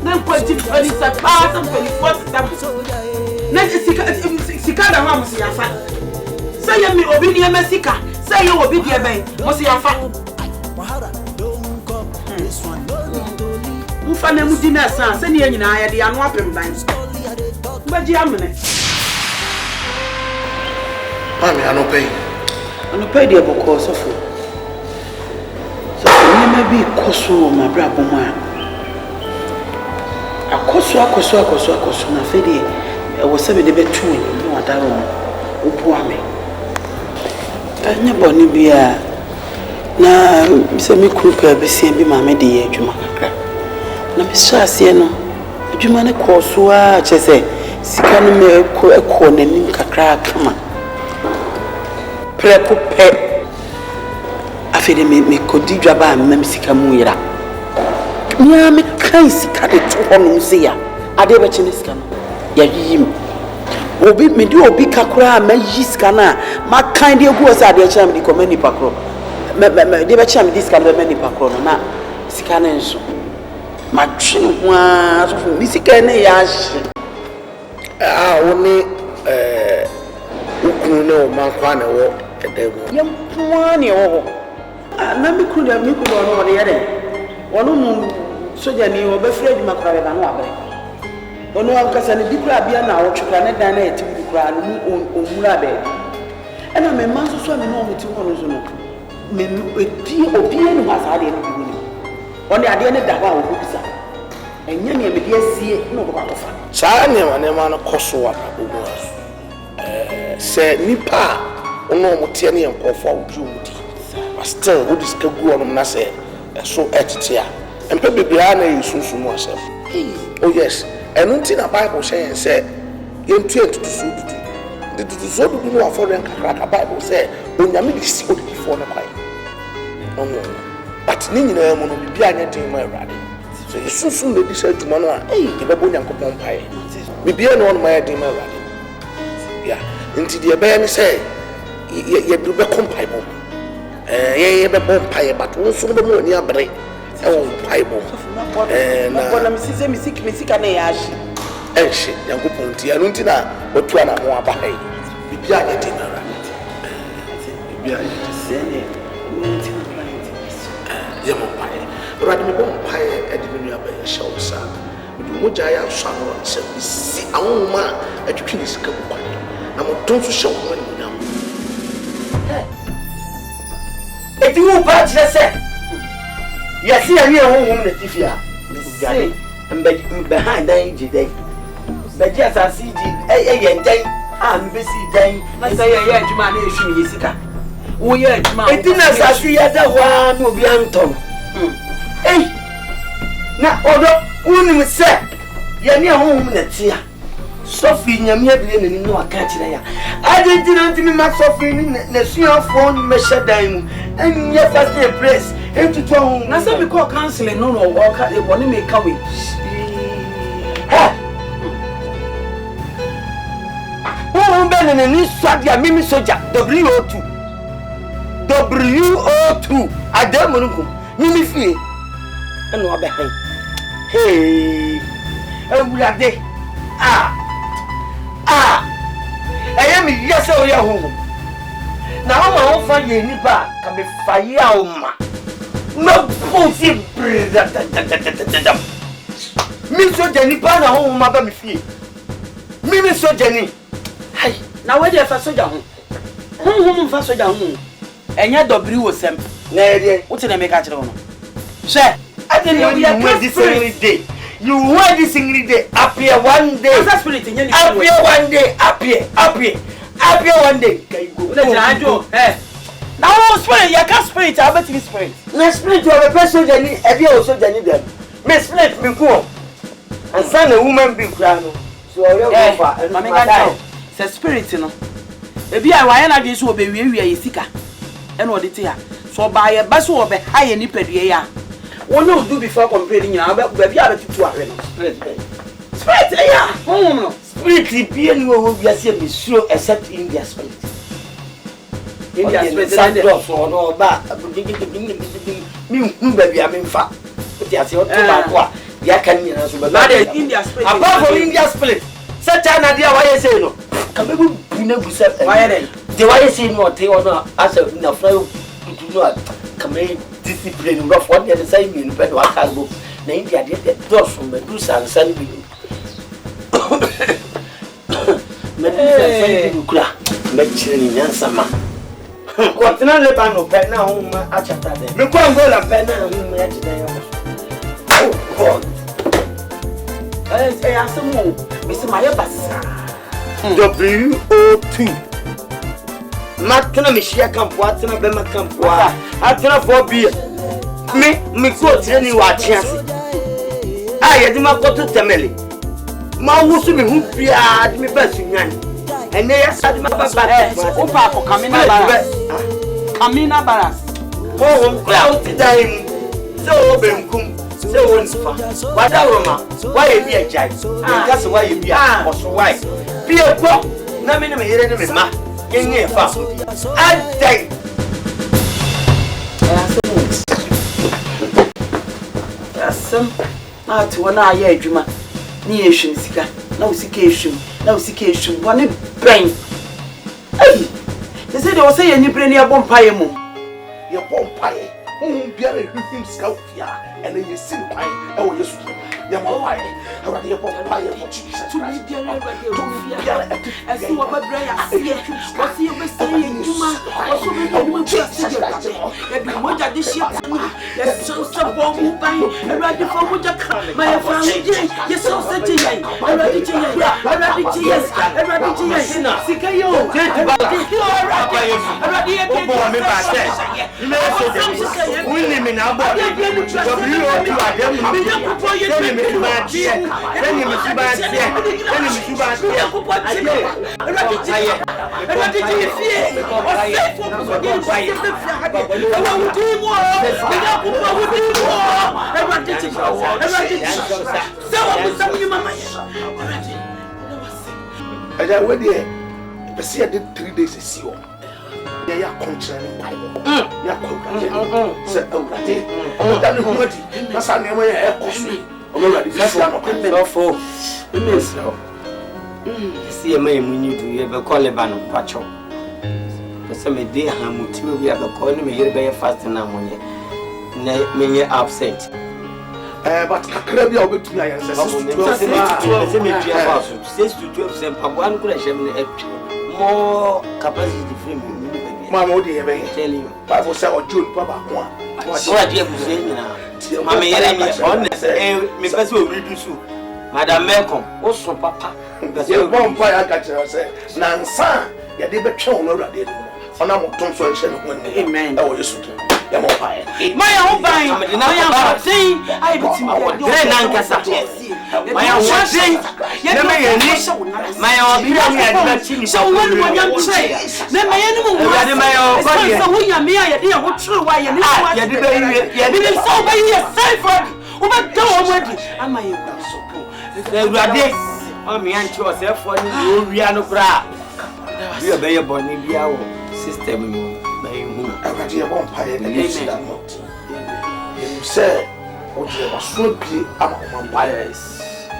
na kwati fani sa pa sa fani forty tam na sika da ha musi yafa say me obi ni ma sika say you obi die ben musi yafa mfa na mu di na san se ne nyina ya de anu apem dan baji amene mami ano pay de boko sofo ni ma bi koso ma bra boma akoso na fede e wo se me de betu ni wadaro obu ame anya boni bia na se me krupa be se bi ma me de ye adwuma kakra na me so ase no adwuma ne koso a chese sika no me ekọ nanim kakra kama prepo pe afede me kodi dwaba am sika mu yira nya me kan sika de to hono se ya ade be chine sika no ya yim obi me di obi kakra ma yi sika na ma kan de egu ose ade chama di komani pakro me de be chama di sika no be mani pakro no na sika na nso ma twin ho a so mi sika na ya hye woni ukunu ne o mankwa na wo edego yam puani wo na mi kunu no de yare wono mu soja ni o be fredi makura be ba no abre ono akasa ne dikura bia na wo twura ne dan na eti dikura no mu omura be ena me man so me no mo ti ho no so no me obi enu asa de no bi ni oni ade ne da ba wo bisa enya ne me de asie no bo ba tofa saa ne ma no koso wa obo se nipa ono mo tie ne enkofo a oju mudi but still wo diska gu ono na se so etitia empe bibia na yesusu mu asem oh yes enunti na bible say yentu entutu so dudu no afọ ren kakra bible say onyame di si odi fo na kwai omo but ni nyina mu no bibia anya tin mu awrade so yesusu le di say dwuma no a e bebo nyankopon pai bibia no ma ya din mu awrade ya nti de be ni say ye du be kompai bo ye be bompai but won so be mo ni abre e pai bo na bona misika na ya hye enhye yankopon ti anu nti na otu ana ho aba hai bibia ye din na bibia ye sene nti ye mo pai radi me bom pai e de menu aba ye show sa du mo ja ya so anu se si awoma atwitwi ni sika bu kwani na mo don so show mo ni nyam eti wo ba tire se yesi ya ni ehunhum na tifia say mbe han dan jidai beji asasi ji ye ndan a mbe si dan na say ye adwuma na ehwim yesika wo ye adwuma eti na asasi ya da wa no bi antom na odo unim se ye ni ehunhum na tia sofi nyame abire nani no aka kire ya ade dina ntimi ma sofi ni na suafo ni mehye dan mu enya first day place entutu ahun na say me call counseling no wo ka e woni me ka we who been in this Sadia Mimi Soja WO2 Adamunukum Mimi Fee and what behind. Hey, Ulade. I am yes, oh, your home. Now I'm on fire, you nipa can be fire, ma. No pussy breather. Miss Jenny Pana home, Mother Fee. Mimi so Jenny. Hey, now where the first soldier home first soldier home. And yet, W sem. Nay, what's in a make at home? Sir, I didn't know you were this every day. You were this single day, appear one day. Spirit in appear one day, appear one day. Now, spirit, you can't spirit, I bet you spirit. No spirit of a person, Jenny, every also Jenny them. Miss Split before. And son a woman be crowned. So I say spirit, you know. Maybe I want to so be we sika. And what it here. So by a bus or be high any pedia. What no do before complaining, I bet we have to spirit, yeah. Spirit, spirit, the PNO will be as sure except in their spirit. India space for no ba me baby am fa ti ase o to ba ko a ya kan ni na so ba India space apart from India split say China dia why say no ka be bu na gu say why dey the why say no te ono as na fra no ka me discipline rough what they say me no be wa ka go na India dey do so me do san bi me do san bi kura me chire ni nyansa ma Continue le ban no pen na home a chapter there. Me kwa ngola pen na home ya chida yo. Oh God. Asemu me se maye basa. WO2. Matuna me share campo atuna be ma campo a. Atuna for be. Me ko tire wa chiase. Ye di ma ko to temele. Ma wusu me hu bia di me basu nyan. Ene ya sa di ma baba. O pa ko kamina bara. Amina Baras. Oh, cloud time. So, Benkum, so on. What Roma? Why be a judge? That's why you be a why. Be a book. Naming me here in ma. In your fast. I day. Some out to 1 hour, Juma. Near Shinska. No sication. No sication. One brain. They said they were saying you bring your bonfire moon. Your bonfire. Be a him scout here, and then you see pie. Oh, yes, your bonfire. I want your bonfire for Jesus. To be there, and see what my brain is. What's your best saying, Juma? Also, we just what this year. Yes, so some bomb buying. I read it for what you come. My family, yes, so such a young. I read it to you. I read it to you. I read it to you. Sikayo. I went there. I see I did 3 days to see you. Yeah, concerning Bible. Yeah, said, oh, that is what that's how never a costly. Already, that's not for see a man when you do ever call a ban of pacho. Some day, how much will be ever calling me here by a fast and I'm many upset. But I can't be able to me. I said, 6 to 12, one could have more capacity for me. Mamma, dear, tell you, Bible said, or June, Papa, what's what you say now? Mamma, honest, Miss will reduce you. Madame Malcolm, also Papa, because you're one fire catcher, said, Nansan, you did the show already. On our Thompson, amen. Oh, you should. My own buying, my own thing, I put my own my own so when young say, then my enemy my own so we are mere idea what true why you didn't so by your safe what go already am I so oh me and yourself for you are no bra you are your bonny system. I read your vampire and you see that not. You said, oh, you are so big, I'm a vampire.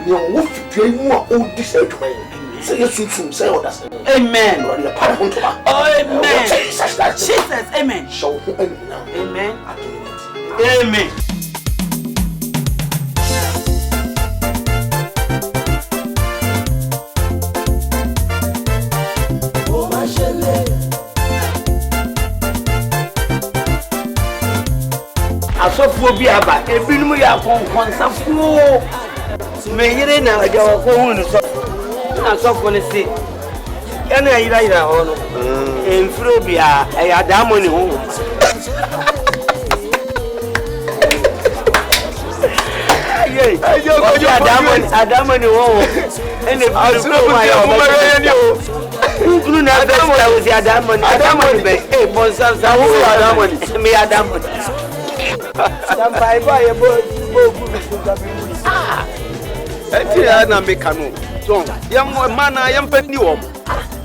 You are what to pay more old this out of me. Say, yes, you should say, oh, that's amen. Amen. Jesus, amen. Show him now. Amen. Amen. Asofo bi aba ebinum ya konsafuo menyere na ajawa ko hunu so na asofo ne se yana yira ho no enfro bia e adamo ne ho adamo ne ho ene enfro ma yo nkunu na adamo na wo adamo ne be e bonsa sa wo adamo ne me adamo Sampai ya bo eti na me kanu so yam mana yam pani wo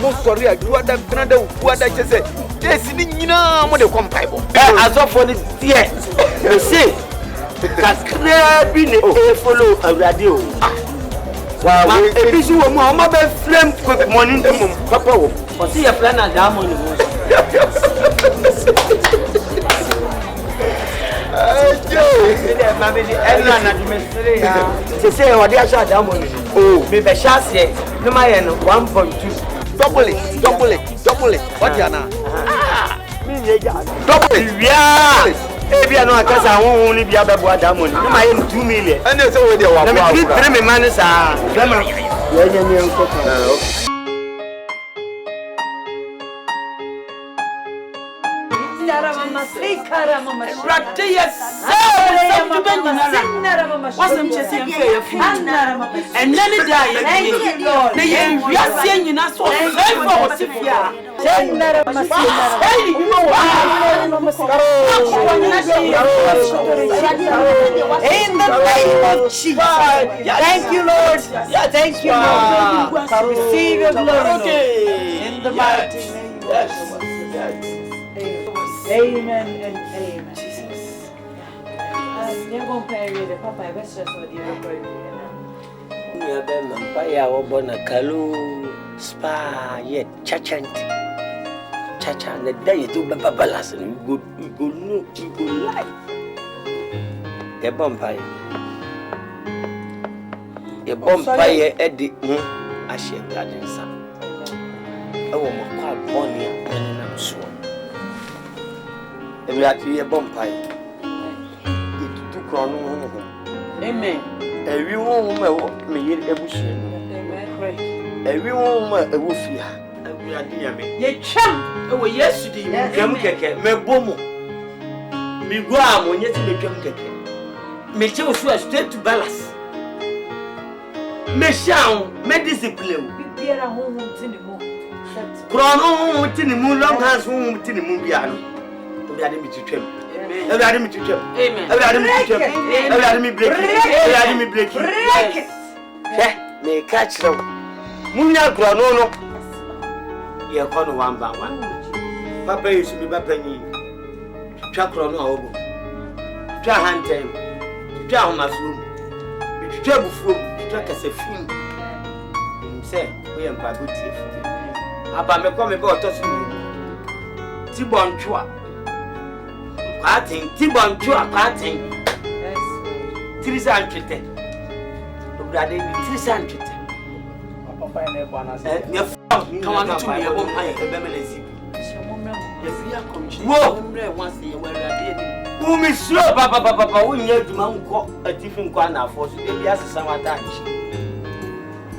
mo sorry adu ada kana da fu ada chese days ni nyina mo de kompaibo. Asofo ni tie. You see. Kakra bi ne follow awurade o. Wow, ebi si wo mu o ma be frame quick money ndem papa wo. O si ye plan na da money wo. They say what they are shot down money. Oh, me be shot here. No my 1.2. Double it. What you na? Me double it. Yeah. Ebi anu akasa won ni bia bebo adam money. No my 2 million. And they say we dey wa. Na me 3 me man sa. Grandma. Yeah, yeah, okay. Wasn't just in fair and then it died. Thank you, Lord. We are seeing us all. In the name of Jesus. Thank you, Lord. Thank you, Lord. Receive your glory in the mighty name of Jesus. Amen and amen. Jesus. You're going to pay the Papa. I wish that's what you're going to do. We have been Mampaya Obona Kalu Spa yet Chachant Chacha the day you do Babalas and good life. A bumpire. A bumpire Eddie Ashe Garden Sam. I want my car Bonnie and I'm sure. We are to a bumpire. It took on. Amen. Everyone may eat a bush. Everyone a woofia. We are dear me. Ye chum. Oh, yesterday, Jamkeke, me bomo. Me guam when yet me jamkeke. Me chow straight to balance. Me sham, me discipline. be at home in the moon. Crown home in the moon, long hands home in the moon piano. We are me to trim. Every me to trim. Amen. Every me to trim. Every me break. Every me break. Me catch them. Munya crown no. You are one by one. Papa used to be Bappany. Chakron over. Try hand time. Try on my room. You try before. Track as a film. Say, we am quite good. About me come about us. Tibon Chua. Parting, Tibon Chua, parting. 300. Brother, 300. Papa, and come on to me, I won't pay a bemelesi. Whoa, once a year, where I did. Who is sure, Papa, we need to mount a different corner for the as some attach.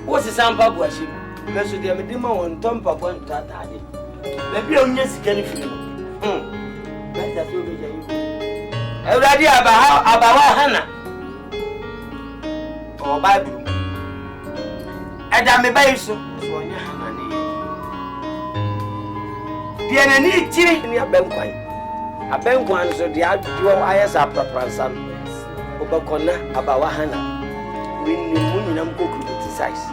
What's the sound pub worship? Let's do them a demo on Tom Papa and Tati. Maybe on yes, can you feel? That's what we do. Every idea about Hannah or Bible. And I may buy so. The enemy in your banquine. A banquine so the outdoor eyes are proper. Obacona about Hannah. When the moon and cook criticize.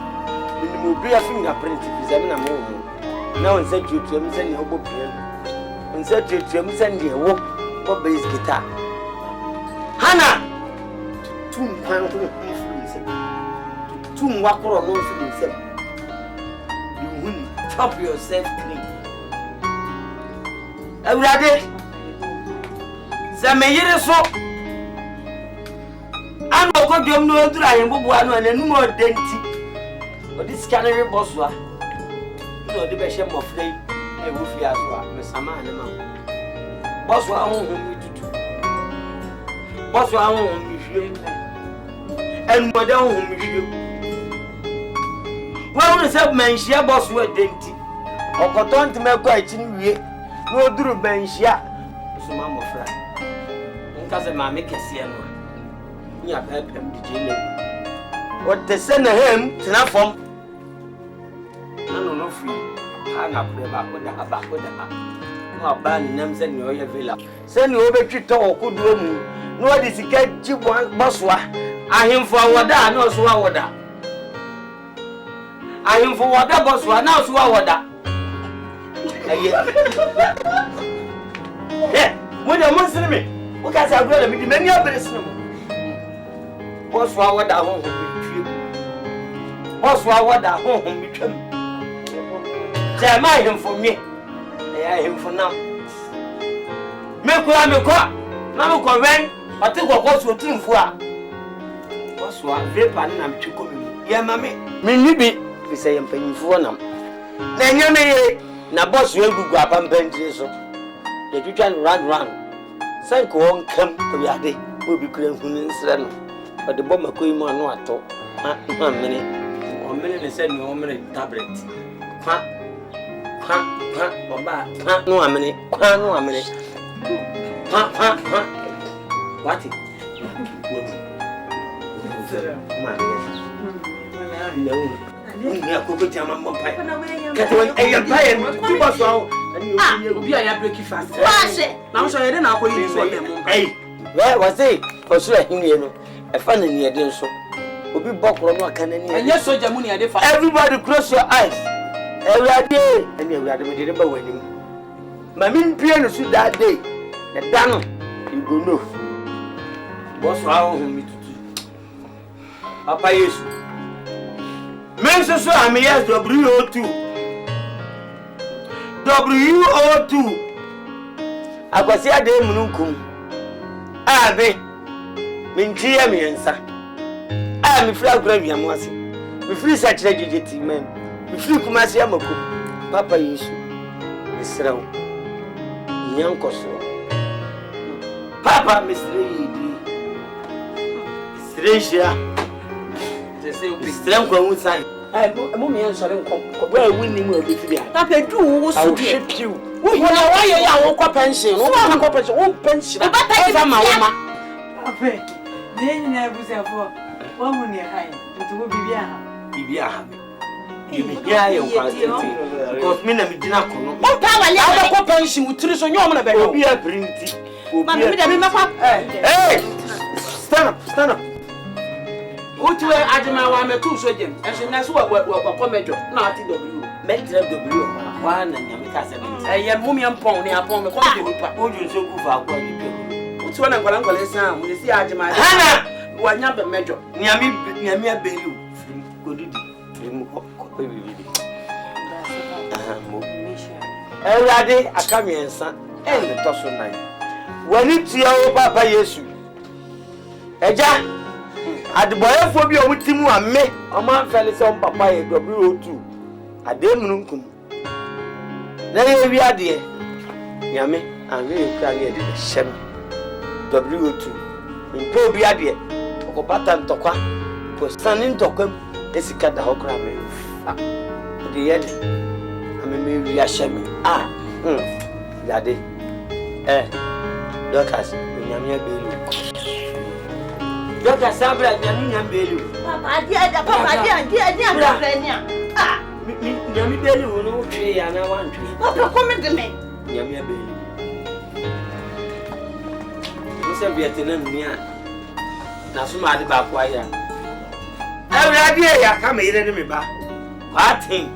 When the mobile fingerprint is a moment. Now and said you to him, send your hobo piano. And said you to him, send your walk or bass guitar. Hannah! 2 pounds of influence. 2 wacko or no influence. You will chop yourself clean. Every day, some years so. I'm not going to know dry and one and no more denti. But this canary boss, no, the best of flame, a woofy as well, Miss Amanda. Boss, what I want me to do. Boss, what I want me to do. And Madame, whom you. Well, the self man, she boss were denti. Or cotton to make quite in way. No, do bench ya. So, Mamma Fry. Because a mammy can see him. You have helped him to jail. What they send him to not from? No, free. Hang up the back with the back with the back. No, ban them send you your villa. Send you over to talk good room. No, this is get you one bosswa. I him for water, no swallow. I him for water bosswa, now swallow. When you're Muslim, what can I go to be many of this? What's for what I home with you? What's for what I home with you? Tell my him for me. They are him for now. Make what I'm a cop. Now go rent. I think what's your team for? What's what vape and I'm too coming. Yeah, mammy. Maybe we say I'm paying for them. Then you may. Na boss will go up and bend this up. The you can run. Sank won't come to the day. Will be clear from incident. But the bomber came on no at all. 1 minute. 1 minute and send me 1 minute tablet. Quack. No, a minute. No, a minute. What? I could tell my mom pipe. Hey, where was it? For sure, a funny near the so. Will be book or not can any. And yes, so Jamuni, everybody close your eyes. Every day, and you are the middle wedding. My mean piano shoot that day. The dano, you go know. What's wrong with me to do? Papa, yes. Men so I'm yes, WO2. WO2. I was here, de Munkum. Abe, Mintia Miensa. I am a flag gravy, I must. We free such legitimate men. We free Kumasia Moko. Papa, you Miss Row. Young Cosso. Papa, Miss Lady. Stranger. Strength on one side. Mommy answering, where winning will be free. Papa, do also ship you. Why are you pension? What pension? I'm my woman. Papa, then never said for 1 money high. It will be you be here, because men have been not. What power? I have a pension with 3 on your money. Be a printy. Hey, stand up. What way Adama wa me two so jam. And so na so wa comedy. Na ati W. Mental W. One and Yamika 7. I am woman pon near upon me comedy. Would you so good for a quality? What's one and Guanango sound when you see Adama? Hannah, one yamper major. Near Bellu. Good. Every day I come here, son, and the toss of night. When it's your Papa Yesu. Eja. At the boy for be with him and me, a man fell his own Papa WO2. A demonum. Then we are dear. Yammy, and really crying at the Shem WO2. In Pobia dear, Ocopatan Toka, for standing Tokum, Essica the Hokra. The end. I mean, we are shaming. Daddy. Doctors, Yamia Bellu. Doctor Sabra, Yamina Bellu. Papa, dear, Yami Bellu, no tree, and I want to. Papa, come to me. Yamia Bellu. Mr. Vietnam, now somebody back wire. Every idea I come here and me back. What thing?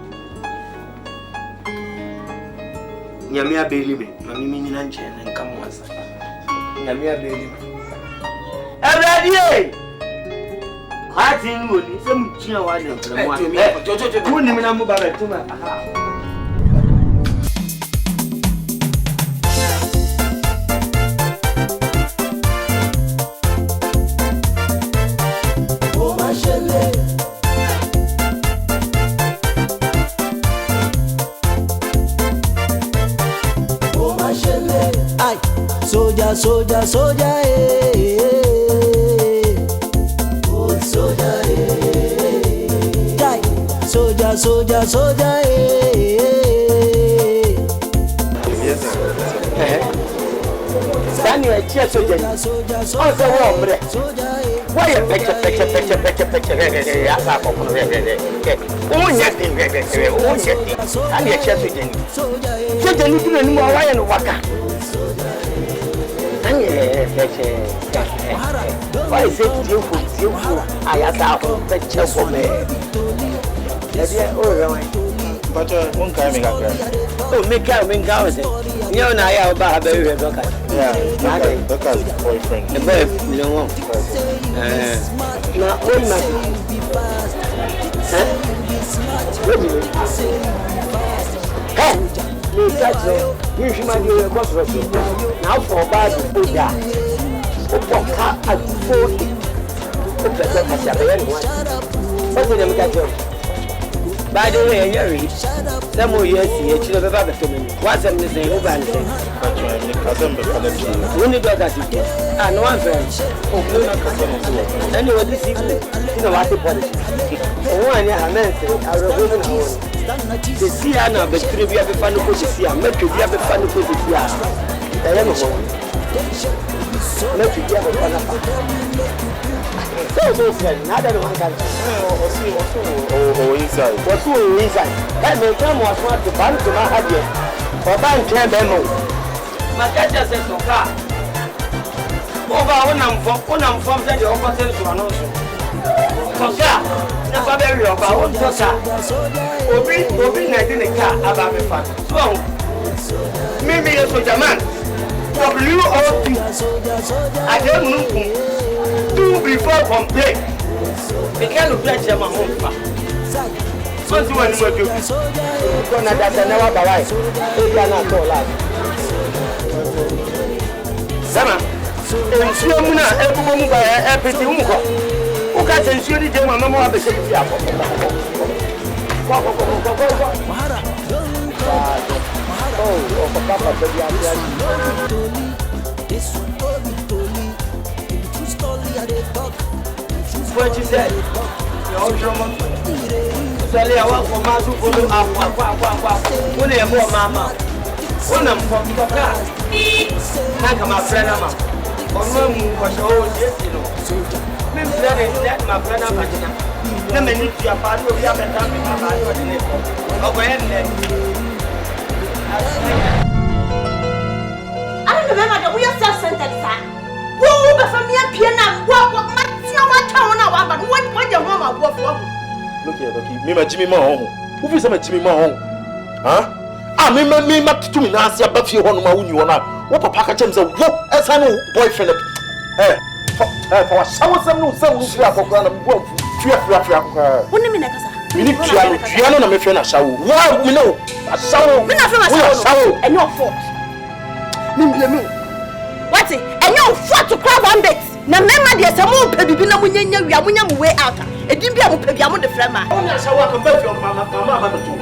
Yamia Bellu, Mammy Minanche, and come once. Yamia Bellu. Every day, I think would some chill one of them. Wouldn't even move about to my house. Soldier, good soldier, soldier, Yes, stand your chair, soldier. Also, why a picture. Why is it you? I asked for picture for me. But one time, Oh, make out, make out. You know, I have a baby. Yeah, Becca's boyfriend. The boy, you know. Now, all my. Hey, you should mind your boss. Now, for bad, put that. At 40. What's the name of that job? By the way, Yuri, some more years here, you know, the family. What's the name of that? When you got that, no one friend. Oh, no, not cousin. Anyway, this evening, you know what the policy. One year, I meant, I remember the Siana, but we have a fan of Cosia, make you have a fan of Cosia. I am a woman. Make you have a fan of so friend, not that one can. Oh, inside. What's inside? That may come was what the bank to my idea. For bank can demo. My catcher says so car. Over when I'm from the opposite to an ocean. For car, never very over one for car. Obi, I didn't car about me fun. So, maybe a soldier man. WOP. I don't know. Do before complain. The kind of pleasure my home. Something when you do. Gonna that's never buy. If you are not all life. Sama. Ensure muna everyone buy everything unko. Who can ensure the my mama have a safe here. Oh, papa baby what you said? You're drama. Sally, I want for my people to have one more mamma. One of them from car. Thank my friend. On my moon was always yes, you know. Maybe that my friend. Let me need your part of your better. I don't remember that we are self-centered, sir. Who from your piano? What? But when your mama go for? Look here, me my Jimmy Mahon. Who is my Jimmy Mahon? Huh? Ah, me to me now. See about you on my own. You are what Papa James a walk as I know boyfriend. Eh, for shower some no some who are for granted. What do you mean, we need piano and my friend a shower. Why we know a shower? We not from a shower. And your fault. What's it? And your fault to cry one bit. Na mema de samo pebibi na munyanya wi amunya mu way out. Edim bia mu pebi amu de frama. Onya shawa kan ba fi mama ba to.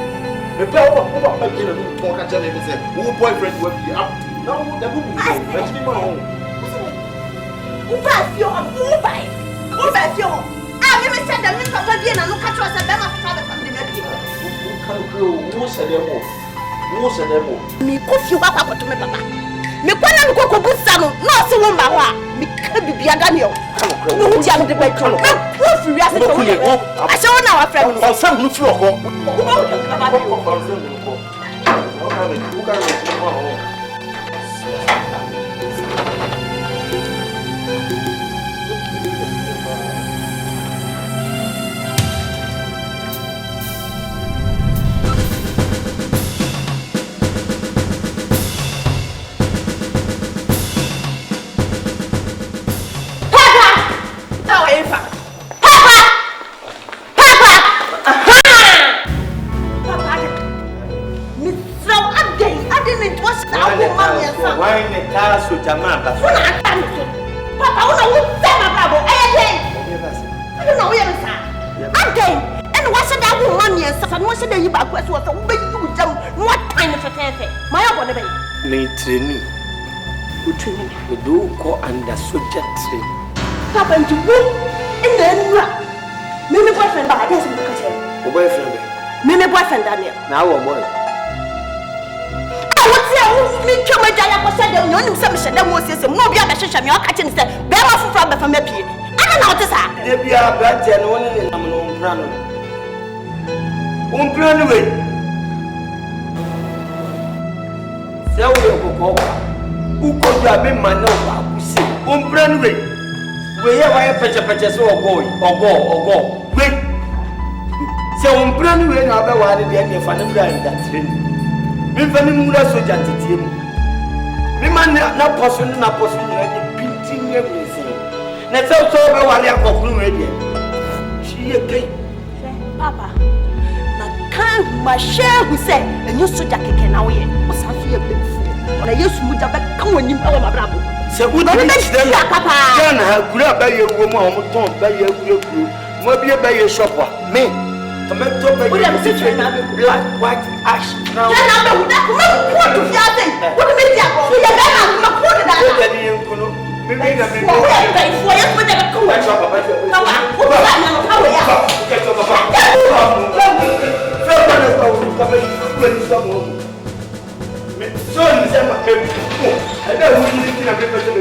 Me pe wo ba gina no to ka tell me say wo boyfriend wo bi up. Now the book is let me ma home. Wo ba fi o wo ba fi o. Ah me say da me papa bi na no ka tro say be ma fa da family me bi. Wo kan ko wo se dem mo. Wo se dem mo. Mi ko fi wa kwa to me papa. Me kwana me ko busa no no se wo mba ho a me ka bibia Daniel no hu dia me de ba tro no wo fi wi ase to wo a se wo na wa fra me o sam no fi oko wo ba wo papa bi o training. Who training? We do go under soldier training. Papa, and you go in the end. Me boyfriend, but I guess I'm not. Boyfriend. Me boyfriend, Daniel. Now, boy. I would say, me kill my Jaya for said, you know, some said, there was some more beyond the session. You're catching the bear from the family. I don't know what to say. They be a bad and one in the umbrella. Umbrella way. Say, who could you have been my no? See, umbrella way. We have a patches or go. Wait. So, umbrella way, now, I had the end of an umbrella that thing. Me fa me mura soja tetie mu. Me man na poso ni de pinting everything. Na so be wale akokuru we de. She ye kai. Papa. Na kan ma share who say enyo soja keke na wo ye. O sa so ye befu. Na Yesu mu da be kan wonim e wo mabrabo. Se wo de chire na papa. Kan ha gura ba ye wo mu a wo ton ba ye gura. Mo bie ba ye shop a. Me tomato ba ye black white ash now. Na ba wo da ko ma ko to fi ate. Wo de me dia ko. Ye ba na ma ko de da. Wo de ni nkono. Me na me. Wo ya ba fo ya ko de ba ko. Papa. Na wa ko ba na no ha wo ya. Papa. So ni se ma ke ko ada hu ni na pe pe se ko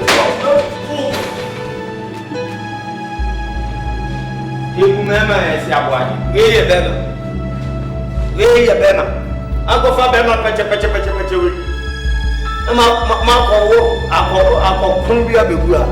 e ku mema e si abwani ye bema ako fa bema peche we ma ko wo ako kun bi abegura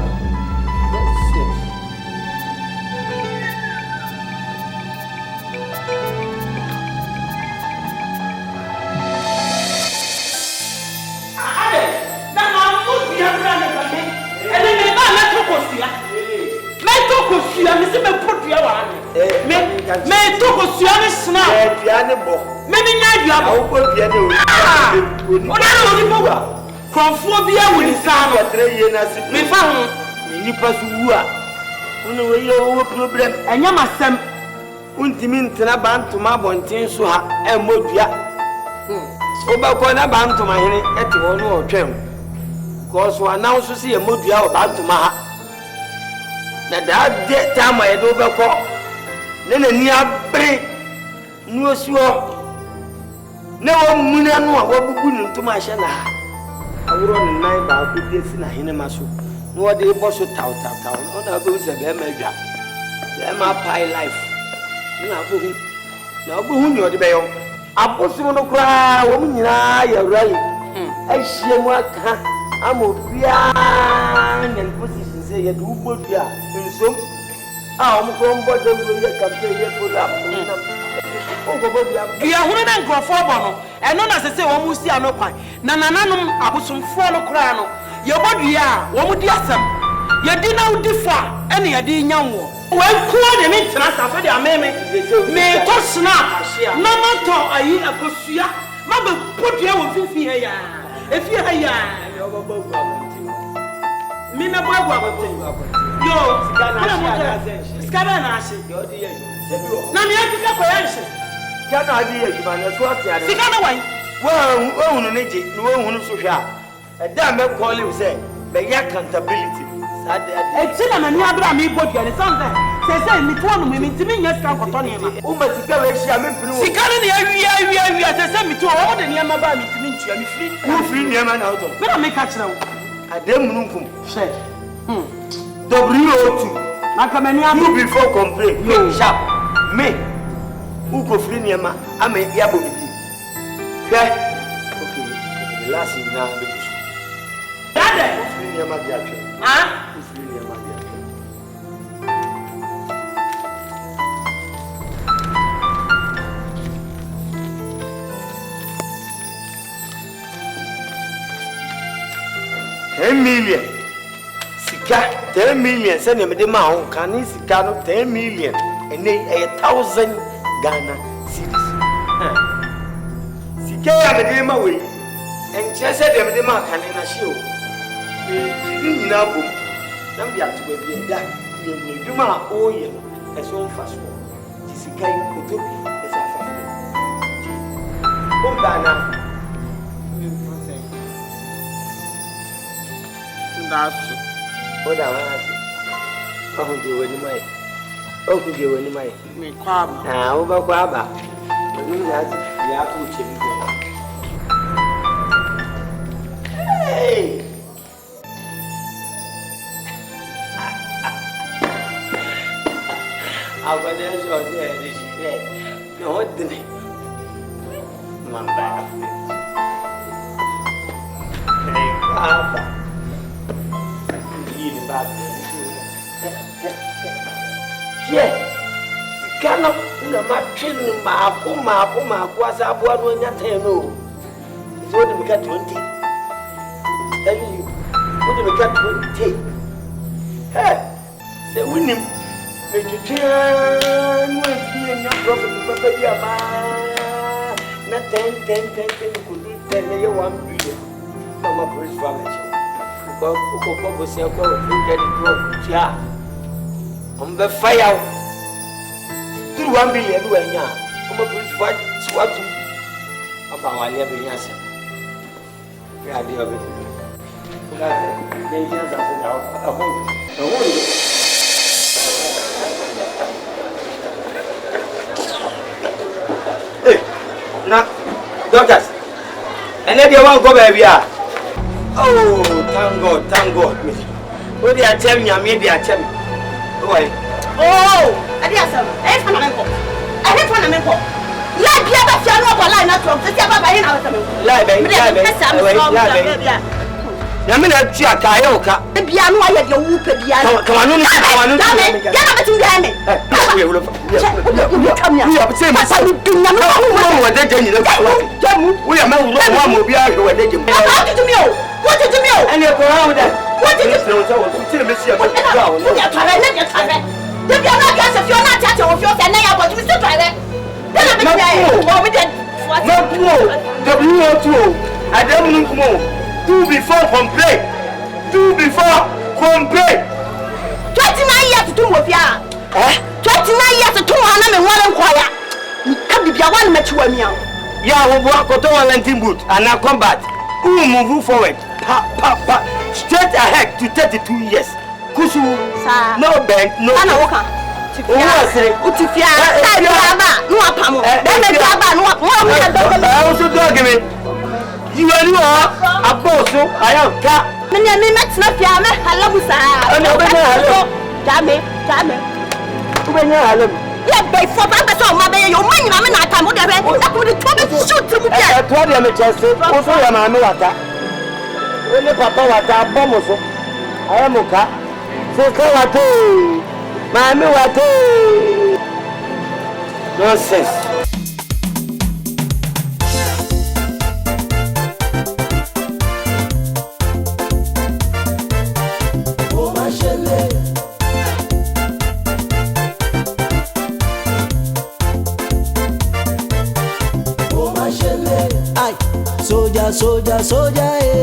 me toko suani sna piane bo me ni nya dua awo ko piane o na ori bo konfo bia woni sa no tre ye na si me fa ho ni nipa su wu a wono we ye wo problem enya masem untimi ntena bantuma bonten so ha e modua o ba ko na bantuma hene ete wo no otwem ko so announce so ye modua o bantuma ha na da de tama ye do be ko nene ni abre nuosuo ne wo muna no a wabubu ni ntoma hye na awuro ni nai ba ko de si na hene maso no wo de bo so taw no na be se be ma dwa be ma pai life na bo hu ni o de be yo abosu no kra wo nyina ya rally ahie mu aka amobia nyen position se ye du bodua nsom ah mo ko mbo de wo ye campaign ye program o go bodua bia hunu na nkrofo bo no eno na sese wo mu si anokwan na nananom abosomfo no kra no ye bodua a wo mu di asem ye di na udi fa ene ye di nyanwo wan ko de me tena safa de ameme me to snap na mato ayi akosua ma be bodua wo fifi he ya efi he ya yo go bogu abonti mi me bogu abonti yo skana na ashe na me akika ko yanse kana adi ye juma na so ati ade sikana wan wa hunu ne je ni wa hunu so hwa da me call you say be accountability sade ade etina na ni abra mi bodua ne sanze se mi to no mi ntimi nya sika koto ne ma o ma sika we hia me piri wo sikana ne awia se mi to wo de ne ma ba mi ntimi ntua mi free ku free ne ma na auto me na me ka kire wo ade mununkum she W02 na kamani abu you before complain yo sharp me who go free ne ma ame ya bo bibi okay the last na be so dade free ne ma dia twa ah free ne ma dia twa $10 million sika 10 million se ne me de ma ho kan ni sika no 10 million ene 1,000 Ghana cedis sika ya me de ma we enche se de me de ma kan na hye o ni nyina bom na me atu ba bi da ye ni duma o ye e so fa so ti sika yi otobi e sa fa o Ghana ndasu oda wasi ohuje woni mai ohuje woni mai mi kwaba ah wo ba kwaba ni ya ti ya ku chemi hey agora eu já disse no odne mamba hey kwaba yeah kana una matrin maako asa aboa no nya ten no what do we got 20? Telling you, what do we got 20? Hey, say win him. Make you turn, wait, be in your prophet, baby, not 10, could be 10, you 1 billion. Mama, Chris Family. Go say, go, you get it, bro. Yeah. On the fire. 1 billion, when ya. Come up with what to about our living answer. Yeah, dear. Hey, now, doctors, and then you won't go baby. Oh, thank God. What they are telling you, maybe I tell you. Oh, I did some. I hate fundamental. Like the other piano or line up from the Java by an hour. Yamina Chia Kayoka, the piano, I had your whoop piano. Come on, do before complain. 29 years to do with ya. 29 years to 2 and 1 choir. You can't be one match with me. Yeah, we walk out on landing boot and now combat. Who move forward? Straight ahead to 32 years. Kusu, no bank, no. You are a boss, I am cat. Many minutes not yam, hello, Jammy. Yeah, by 4 members of my baby, your money, I'm not time. What would shoot to me? I told them it's just also a Mamaka. Only Papa was a bomb. I am Oka. So, Mammy, what? Nonsense. Soldier, eh.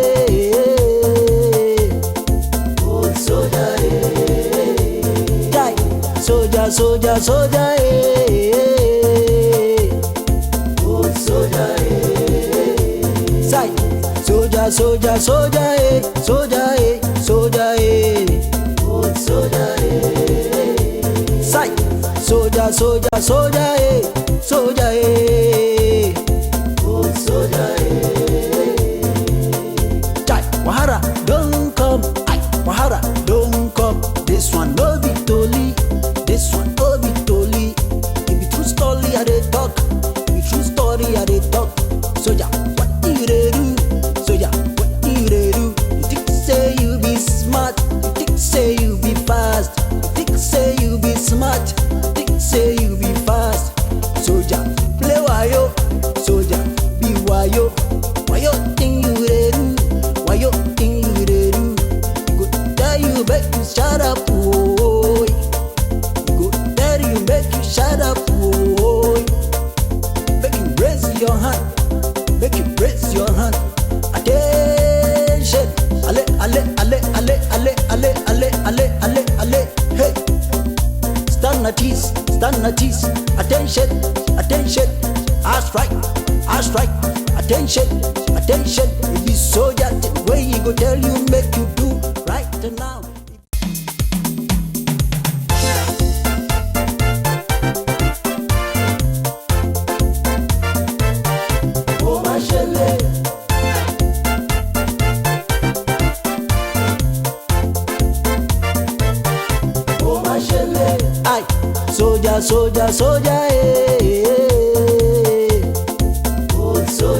Good soldier, eh. Die. Soldier, eh. Good soldier, eh. Sight. Soldier, eh. Soldier, eh. Good soldier, eh. Sight. Soldier, eh. Soldier, eh. Good soldier, eh. Wahara, don't come. Wahara, don't come. This one no be toli. This one no be toli. If be true story, I dey talk. If be true story, I dey talk. Soldier, what you dey do? Soldier, what you dey do? You think say you be smart? You think say you be fast? You think say you be smart? You think say you be fast? Soldier, play wayo. Soldier, be wayo. Wayo thing you dey do. Why you think you dey do? Go tell you make you shut up, boy. Go tell you make you shut up, boy. Make you raise your hand. Make you raise your hand. Attention. Ale. Hey. Stand at ease. Attention. Ask right. Attention. You be soldier. The way he go tell you, make you do right now. Oh my shele. Aye, soldier,